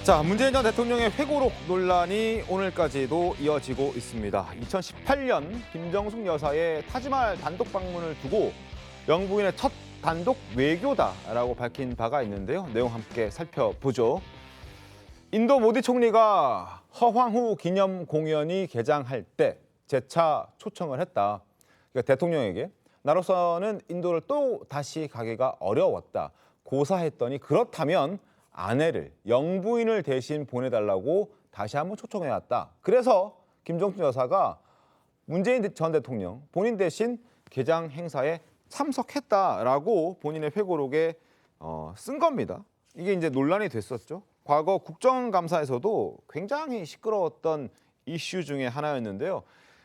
자, 문재인 전 대통령의 회고록 논란이 오늘까지도 이어지고 있습니다. 2018년 김정숙 여사의 타지말 단독 방문을 두고 영부인의 첫 단독 외교다라고 밝힌 바가 있는데요. 내용 함께 살펴보죠. 인도 모디 총리가 허황후 기념 공연이 개장할 때 재차 초청을 했다. 그러니까 대통령에게 나로서는 인도를 또 다시 가기가 어려웠다. 고사했더니 그렇다면 아내를 영부인을 대신 보내달라고 다시 한번 초청해왔다. 그래서 김정숙 여사가 문재인 전 대통령 본인 대신 개장 행사에 참석했다라고 본인의 회고록에 쓴 겁니다. 이게 이제 논란이 됐었죠. 과거 국정감사에서도 굉장히 시끄러웠던 이슈 중에 하나였는데요.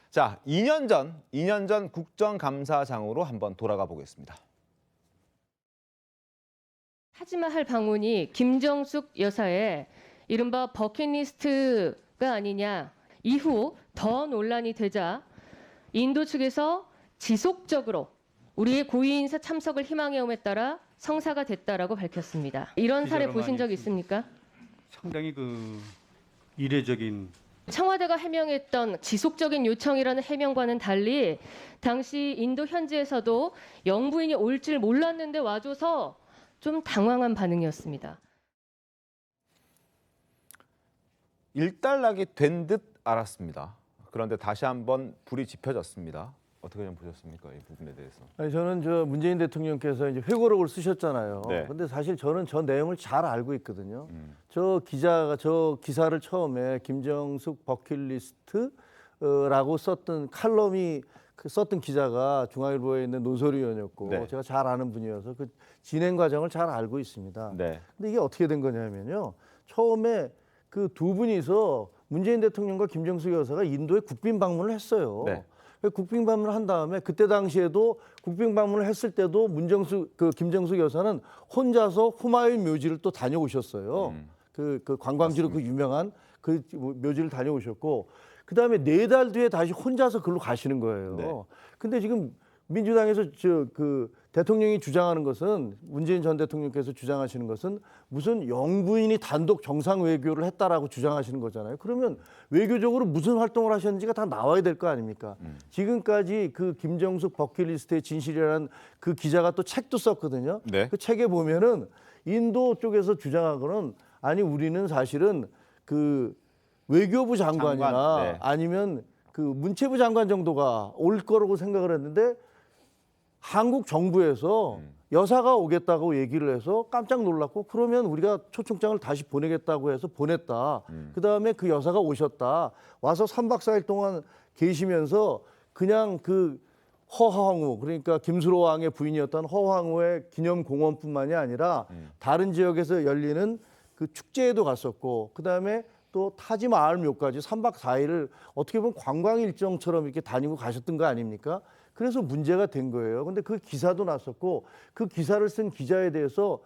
자, 2년 전 국정감사장으로 한번 돌아가 보겠습니다. 하지만 할 방문이 김정숙 여사의 이른바 버킷리스트가 아니냐. 이후 더 논란이 되자 인도 측에서 지속적으로 우리의 고위 인사 참석을 희망해옴에 따라 성사가 됐다라고 밝혔습니다. 이런 사례 보신 적 있습니까? 상당히 이례적인. 청와대가 해명했던 지속적인 요청이라는 해명과는 달리 당시 인도 현지에서도 영부인이 올 줄 몰랐는데 와줘서 좀 당황한 반응이었습니다. 일단락이 된 듯 알았습니다. 그런데 다시 한번 불이 지펴졌습니다. 어떻게 좀 보셨습니까? 이 부분에 대해서. 아니, 저는 문재인 대통령께서 이제 회고록을 쓰셨잖아요. 네. 근데 사실 저는 저 내용을 잘 알고 있거든요. 저 기사를 처음에 김정숙 버킷리스트라고 썼던 칼럼이 썼던 기자가 중앙일보에 있는 논설위 의원이었고 네. 제가 잘 아는 분이어서 그 진행 과정을 잘 알고 있습니다. 네. 근데 이게 어떻게 된 거냐면요. 처음에 그 두 분이서 문재인 대통령과 김정숙 여사가 인도에 국빈 방문을 했어요. 네. 국빈 방문을 한 다음에 그때 당시에도 국빈 방문을 했을 때도 김정숙 여사는 혼자서 후마윤 묘지를 또 다녀오셨어요. 그 관광지로 그 유명한 그 묘지를 다녀오셨고 그다음에 4달 뒤에 다시 혼자서 글로 가시는 거예요. 네. 근데 지금 민주당에서 대통령이 주장하는 것은 문재인 전 대통령께서 주장하시는 것은 무슨 영부인이 단독 정상 외교를 했다라고 주장하시는 거잖아요. 그러면 외교적으로 무슨 활동을 하셨는지가 다 나와야 될 거 아닙니까? 지금까지 그 김정숙 버킷리스트의 진실이라는 그 기자가 또 책도 썼거든요. 네. 그 책에 보면은 인도 쪽에서 주장하고는 아니 우리는 사실은 그 외교부 장관이나 네. 아니면 그 문체부 장관 정도가 올 거라고 생각을 했는데 한국 정부에서 여사가 오겠다고 얘기를 해서 깜짝 놀랐고 그러면 우리가 초청장을 다시 보내겠다고 해서 보냈다. 그다음에 그 여사가 오셨다. 와서 3박 4일 동안 계시면서 그냥 그 허황후 그러니까 김수로 왕의 부인이었던 허황후의 기념공원뿐만이 아니라 다른 지역에서 열리는 그 축제에도 갔었고 그다음에 또 타지마을 묘까지 3박 4일을 어떻게 보면 관광 일정처럼 이렇게 다니고 가셨던 거 아닙니까? 그래서 문제가 된 거예요. 근데 그 기사도 났었고 그 기사를 쓴 기자에 대해서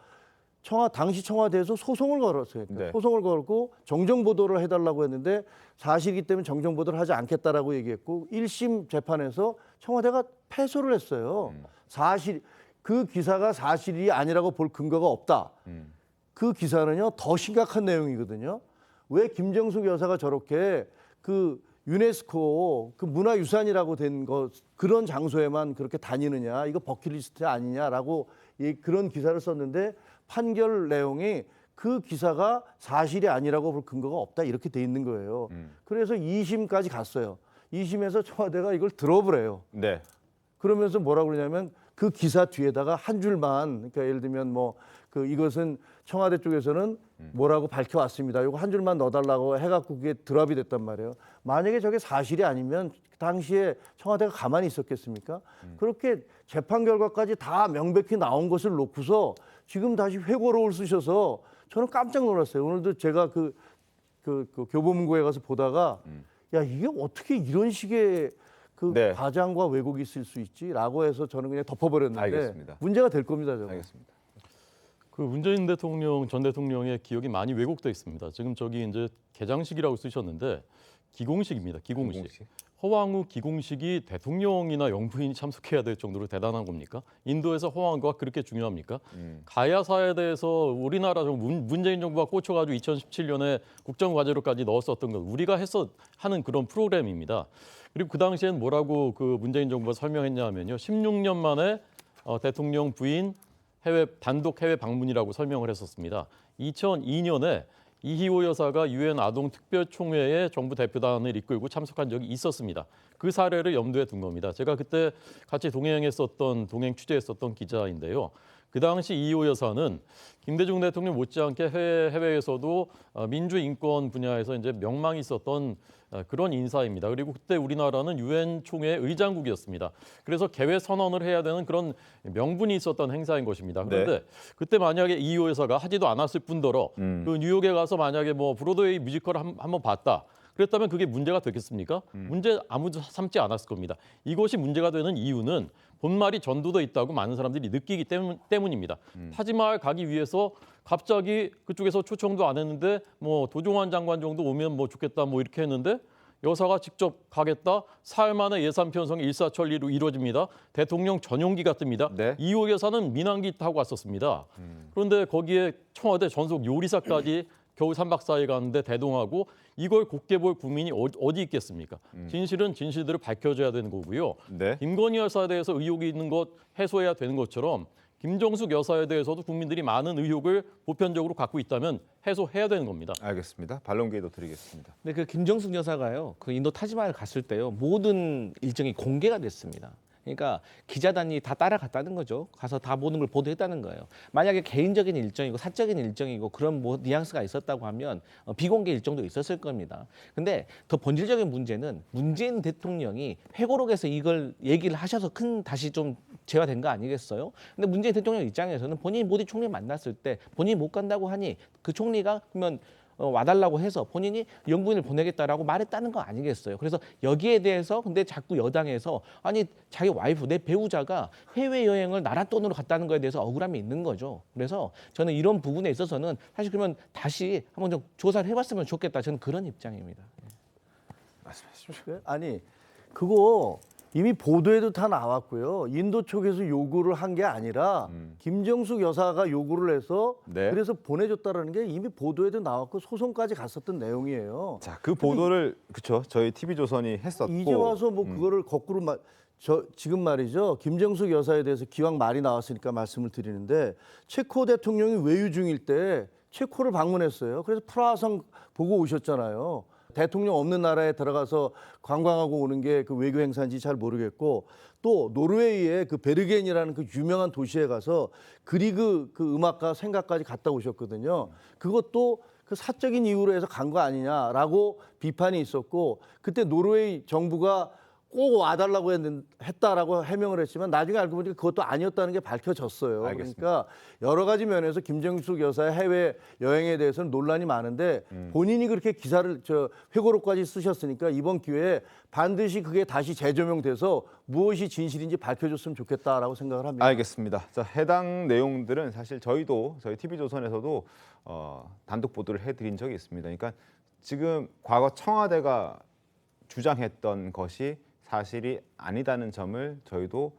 당시 청와대에서 소송을 걸었어요. 네. 소송을 걸고 정정 보도를 해달라고 했는데 사실이기 때문에 정정 보도를 하지 않겠다라고 얘기했고 1심 재판에서 청와대가 패소를 했어요. 그 기사가 사실이 아니라고 볼 근거가 없다. 그 기사는요 더 심각한 내용이거든요. 왜 김정숙 여사가 저렇게 그 유네스코 그 문화유산이라고 된 그런 장소에만 그렇게 다니느냐 이거 버킷리스트 아니냐라고 그런 기사를 썼는데 판결 내용이 그 기사가 사실이 아니라고 볼 근거가 없다 이렇게 돼 있는 거예요. 그래서 2심까지 갔어요. 2심에서 청와대가 이걸 드롭을 네. 그러면서 뭐라고 그러냐면 그 기사 뒤에다가 한 줄만 그러니까 예를 들면 이것은 청와대 쪽에서는 뭐라고 밝혀왔습니다. 이거 한 줄만 넣어달라고 해갖고 그게 드랍이 됐단 말이에요. 만약에 저게 사실이 아니면 당시에 청와대가 가만히 있었겠습니까? 그렇게 재판 결과까지 다 명백히 나온 것을 놓고서 지금 다시 회고록을 쓰셔서 저는 깜짝 놀랐어요. 오늘도 제가 그 교보문고에 가서 보다가 야 이게 어떻게 이런 식의 네. 과장과 왜곡이 있을 수 있지라고 해서 저는 그냥 덮어버렸는데 알겠습니다. 문제가 될 겁니다. 저거. 알겠습니다. 그 문재인 전 대통령의 기억이 많이 왜곡돼 있습니다. 지금 저기 이제 개장식이라고 쓰셨는데 기공식입니다. 기공식. 허황후 기공식이 대통령이나 영부인이 참석해야 될 정도로 대단한 겁니까? 인도에서 허황후가 그렇게 중요합니까? 가야사에 대해서 우리나라 문재인 정부가 꽂혀가지고 2017년에 국정과제로까지 넣었었던 것 우리가 하는 그런 프로그램입니다. 그리고 그 당시엔 뭐라고 그 문재인 정부가 설명했냐면요. 16년 만에 대통령 부인 단독 해외 방문이라고 설명을 했었습니다. 2002년에 이희호 여사가 유엔 아동특별총회에 정부 대표단을 이끌고 참석한 적이 있었습니다. 그 사례를 염두에 둔 겁니다. 제가 그때 같이 동행 취재했었던 기자인데요. 그 당시 이희호 여사는 김대중 대통령 못지않게 해외에서도 민주인권 분야에서 이제 명망이 있었던 그런 인사입니다. 그리고 그때 우리나라는 유엔 총회 의장국이었습니다. 그래서 개회 선언을 해야 되는 그런 명분이 있었던 행사인 것입니다. 그런데 그때 만약에 이희호 여사가 하지도 않았을 뿐더러 그 뉴욕에 가서 만약에 브로드웨이 뮤지컬을 한번 봤다. 그랬다면 그게 문제가 되겠습니까? 문제 아무도 삼지 않았을 겁니다. 이것이 문제가 되는 이유는 본말이 전도돼 있다고 많은 사람들이 느끼기 때문입니다. 타지마을 가기 위해서 갑자기 그쪽에서 초청도 안 했는데 뭐 도종환 장관 정도 오면 뭐 좋겠다 뭐 이렇게 했는데 여사가 직접 가겠다. 사흘 만에 예산 편성이 일사천리로 이루어집니다. 대통령 전용기가 뜹니다. 이호 여사는 민항기 타고 왔었습니다. 그런데 거기에 청와대 전속 요리사까지 겨우 3박 4일 가는데 대동하고 이걸 곱게 볼 국민이 어디 있겠습니까? 진실은 진실대로 밝혀져야 되는 거고요. 김건희 여사에 대해서 의혹이 있는 것 해소해야 되는 것처럼 김정숙 여사에 대해서도 국민들이 많은 의혹을 보편적으로 갖고 있다면 해소해야 되는 겁니다. 알겠습니다. 반론 기회도 드리겠습니다. 네, 그 김정숙 여사가요, 그 인도 타지마을 갔을 때요, 모든 일정이 공개가 됐습니다. 그러니까 기자단이 다 따라갔다는 거죠. 가서 다 모든 걸 보도했다는 거예요. 만약에 개인적인 일정이고 사적인 일정이고 그런 뭐 뉘앙스가 있었다고 하면 비공개 일정도 있었을 겁니다. 근데 더 본질적인 문제는 문재인 대통령이 회고록에서 이걸 얘기를 하셔서 큰 다시 좀 재화된 거 아니겠어요? 근데 문재인 대통령 입장에서는 본인이 모디 총리 만났을 때 본인이 못 간다고 하니 그 총리가 그러면 와달라고 해서 본인이 영부인을 보내겠다라고 말했다는 거 아니겠어요. 그래서 여기에 대해서 근데 자꾸 여당에서 아니 자기 와이프 내 배우자가 해외여행을 나라 돈으로 갔다는 거에 대해서 억울함이 있는 거죠. 그래서 저는 이런 부분에 있어서는 사실 그러면 다시 한번 좀 조사를 해봤으면 좋겠다. 저는 그런 입장입니다. 말씀해 주십시오. 아니 그거 이미 보도에도 다 나왔고요. 인도 쪽에서 요구를 한 게 아니라 김정숙 여사가 요구를 해서 그래서 보내줬다라는 게 이미 보도에도 나왔고 소송까지 갔었던 내용이에요. 자, 그 보도를 그렇죠. 저희 TV조선이 했었고 이제 와서 뭐 그거를 거꾸로 지금 말이죠. 김정숙 여사에 대해서 기왕 말이 나왔으니까 말씀을 드리는데 체코 대통령이 외유 중일 때 체코를 방문했어요. 그래서 프라하성 보고 오셨잖아요. 대통령 없는 나라에 들어가서 관광하고 오는 게 그 외교 행사인지 잘 모르겠고 또 노르웨이의 그 베르겐이라는 그 유명한 도시에 가서 그리그 그 음악가 생가까지 갔다 오셨거든요. 그것도 그 사적인 이유로 해서 간 거 아니냐라고 비판이 있었고 그때 노르웨이 정부가 꼭 와달라고 했다라고 해명을 했지만 나중에 알고 보니까 그것도 아니었다는 게 밝혀졌어요. 알겠습니다. 그러니까 여러 가지 면에서 김정숙 여사의 해외 여행에 대해서는 논란이 많은데 본인이 그렇게 기사를 회고록까지 쓰셨으니까 이번 기회에 반드시 그게 다시 재조명돼서 무엇이 진실인지 밝혀줬으면 좋겠다라고 생각을 합니다. 알겠습니다. 자, 해당 내용들은 사실 저희 TV조선에서도 단독 보도를 해드린 적이 있습니다. 그러니까 지금 과거 청와대가 주장했던 것이 사실이 아니다는 점을 저희도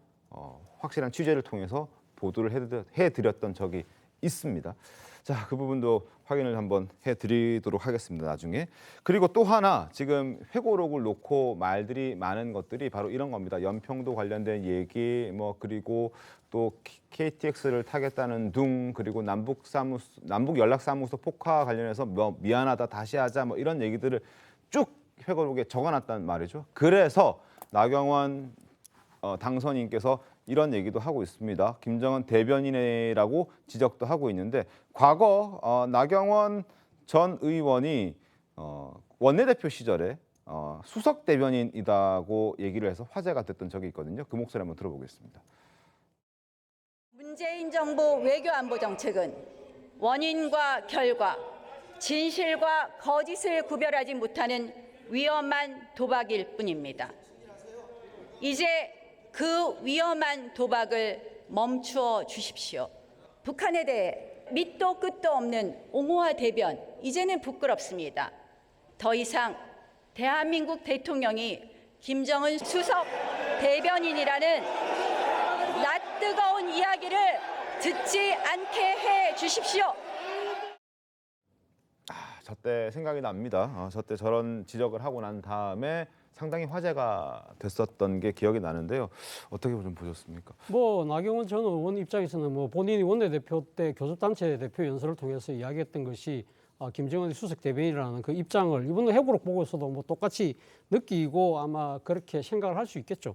확실한 취재를 통해서 보도를 해드렸던 적이 있습니다. 자, 그 부분도 확인을 한번 해드리도록 하겠습니다. 나중에. 그리고 또 하나 지금 회고록을 놓고 말들이 많은 것들이 바로 이런 겁니다. 연평도 관련된 얘기, 뭐 그리고 또 KTX를 타겠다는 둥, 그리고 남북 연락사무소 폭파 관련해서 뭐 미안하다, 다시 하자, 뭐 이런 얘기들을 쭉 회고록에 적어놨단 말이죠. 그래서 나경원 당선인께서 이런 얘기도 하고 있습니다. 김정은 대변인이라고 지적도 하고 있는데 과거 나경원 전 의원이 원내대표 시절에 수석 대변인이라고 얘기를 해서 화제가 됐던 적이 있거든요. 그 목소리 한번 들어보겠습니다. 문재인 정부 외교안보 정책은 원인과 결과, 진실과 거짓을 구별하지 못하는 위험한 도박일 뿐입니다. 이제 그 위험한 도박을 멈추어 주십시오. 북한에 대해 밑도 끝도 없는 옹호와 대변, 이제는 부끄럽습니다. 더 이상 대한민국 대통령이 김정은 수석 대변인이라는 낯뜨거운 이야기를 듣지 않게 해 주십시오. 저때 생각이 납니다. 저때 저런 지적을 하고 난 다음에 상당히 화제가 됐었던 게 기억이 나는데요. 어떻게 좀 보셨습니까? 뭐 나경원 전 의원 입장에서는 뭐 본인이 원내대표 때 교섭단체 대표 연설을 통해서 이야기했던 것이 김정은 수석 대변인이라는 그 입장을 이번 회고록 보고서도 뭐 똑같이 느끼고 아마 그렇게 생각을 할 수 있겠죠.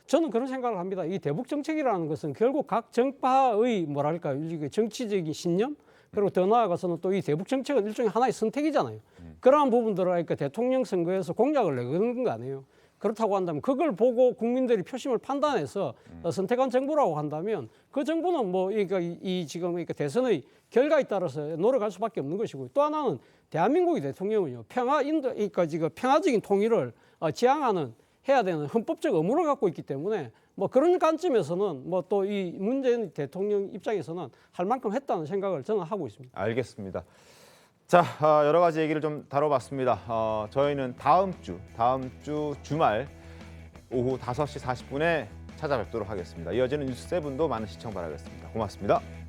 저는 그런 생각을 합니다. 이 대북 정책이라는 것은 결국 각 정파의 뭐랄까요, 정치적인 신념 그리고 더 나아가서는 또 이 대북 정책은 일종의 하나의 선택이잖아요. 그러한 부분들을 하니까 대통령 선거에서 공약을 내거는 거 아니에요. 그렇다고 한다면 그걸 보고 국민들이 표심을 판단해서 선택한 정부라고 한다면 그 정부는 뭐 그러니까 이 지금 그러니까 대선의 결과에 따라서 노력할 수밖에 없는 것이고 또 하나는 대한민국의 대통령은요 그러니까 지금 평화적인 통일을 지향하는 해야 되는 헌법적 의무를 갖고 있기 때문에 뭐 그런 관점에서는 뭐 또 이 문재인 대통령 입장에서는 할 만큼 했다는 생각을 저는 하고 있습니다. 알겠습니다. 자, 여러 가지 얘기를 좀 다뤄봤습니다. 저희는 다음 주 주말 오후 5시 40분에 찾아뵙도록 하겠습니다. 이어지는 뉴스7도 많은 시청 바라겠습니다. 고맙습니다.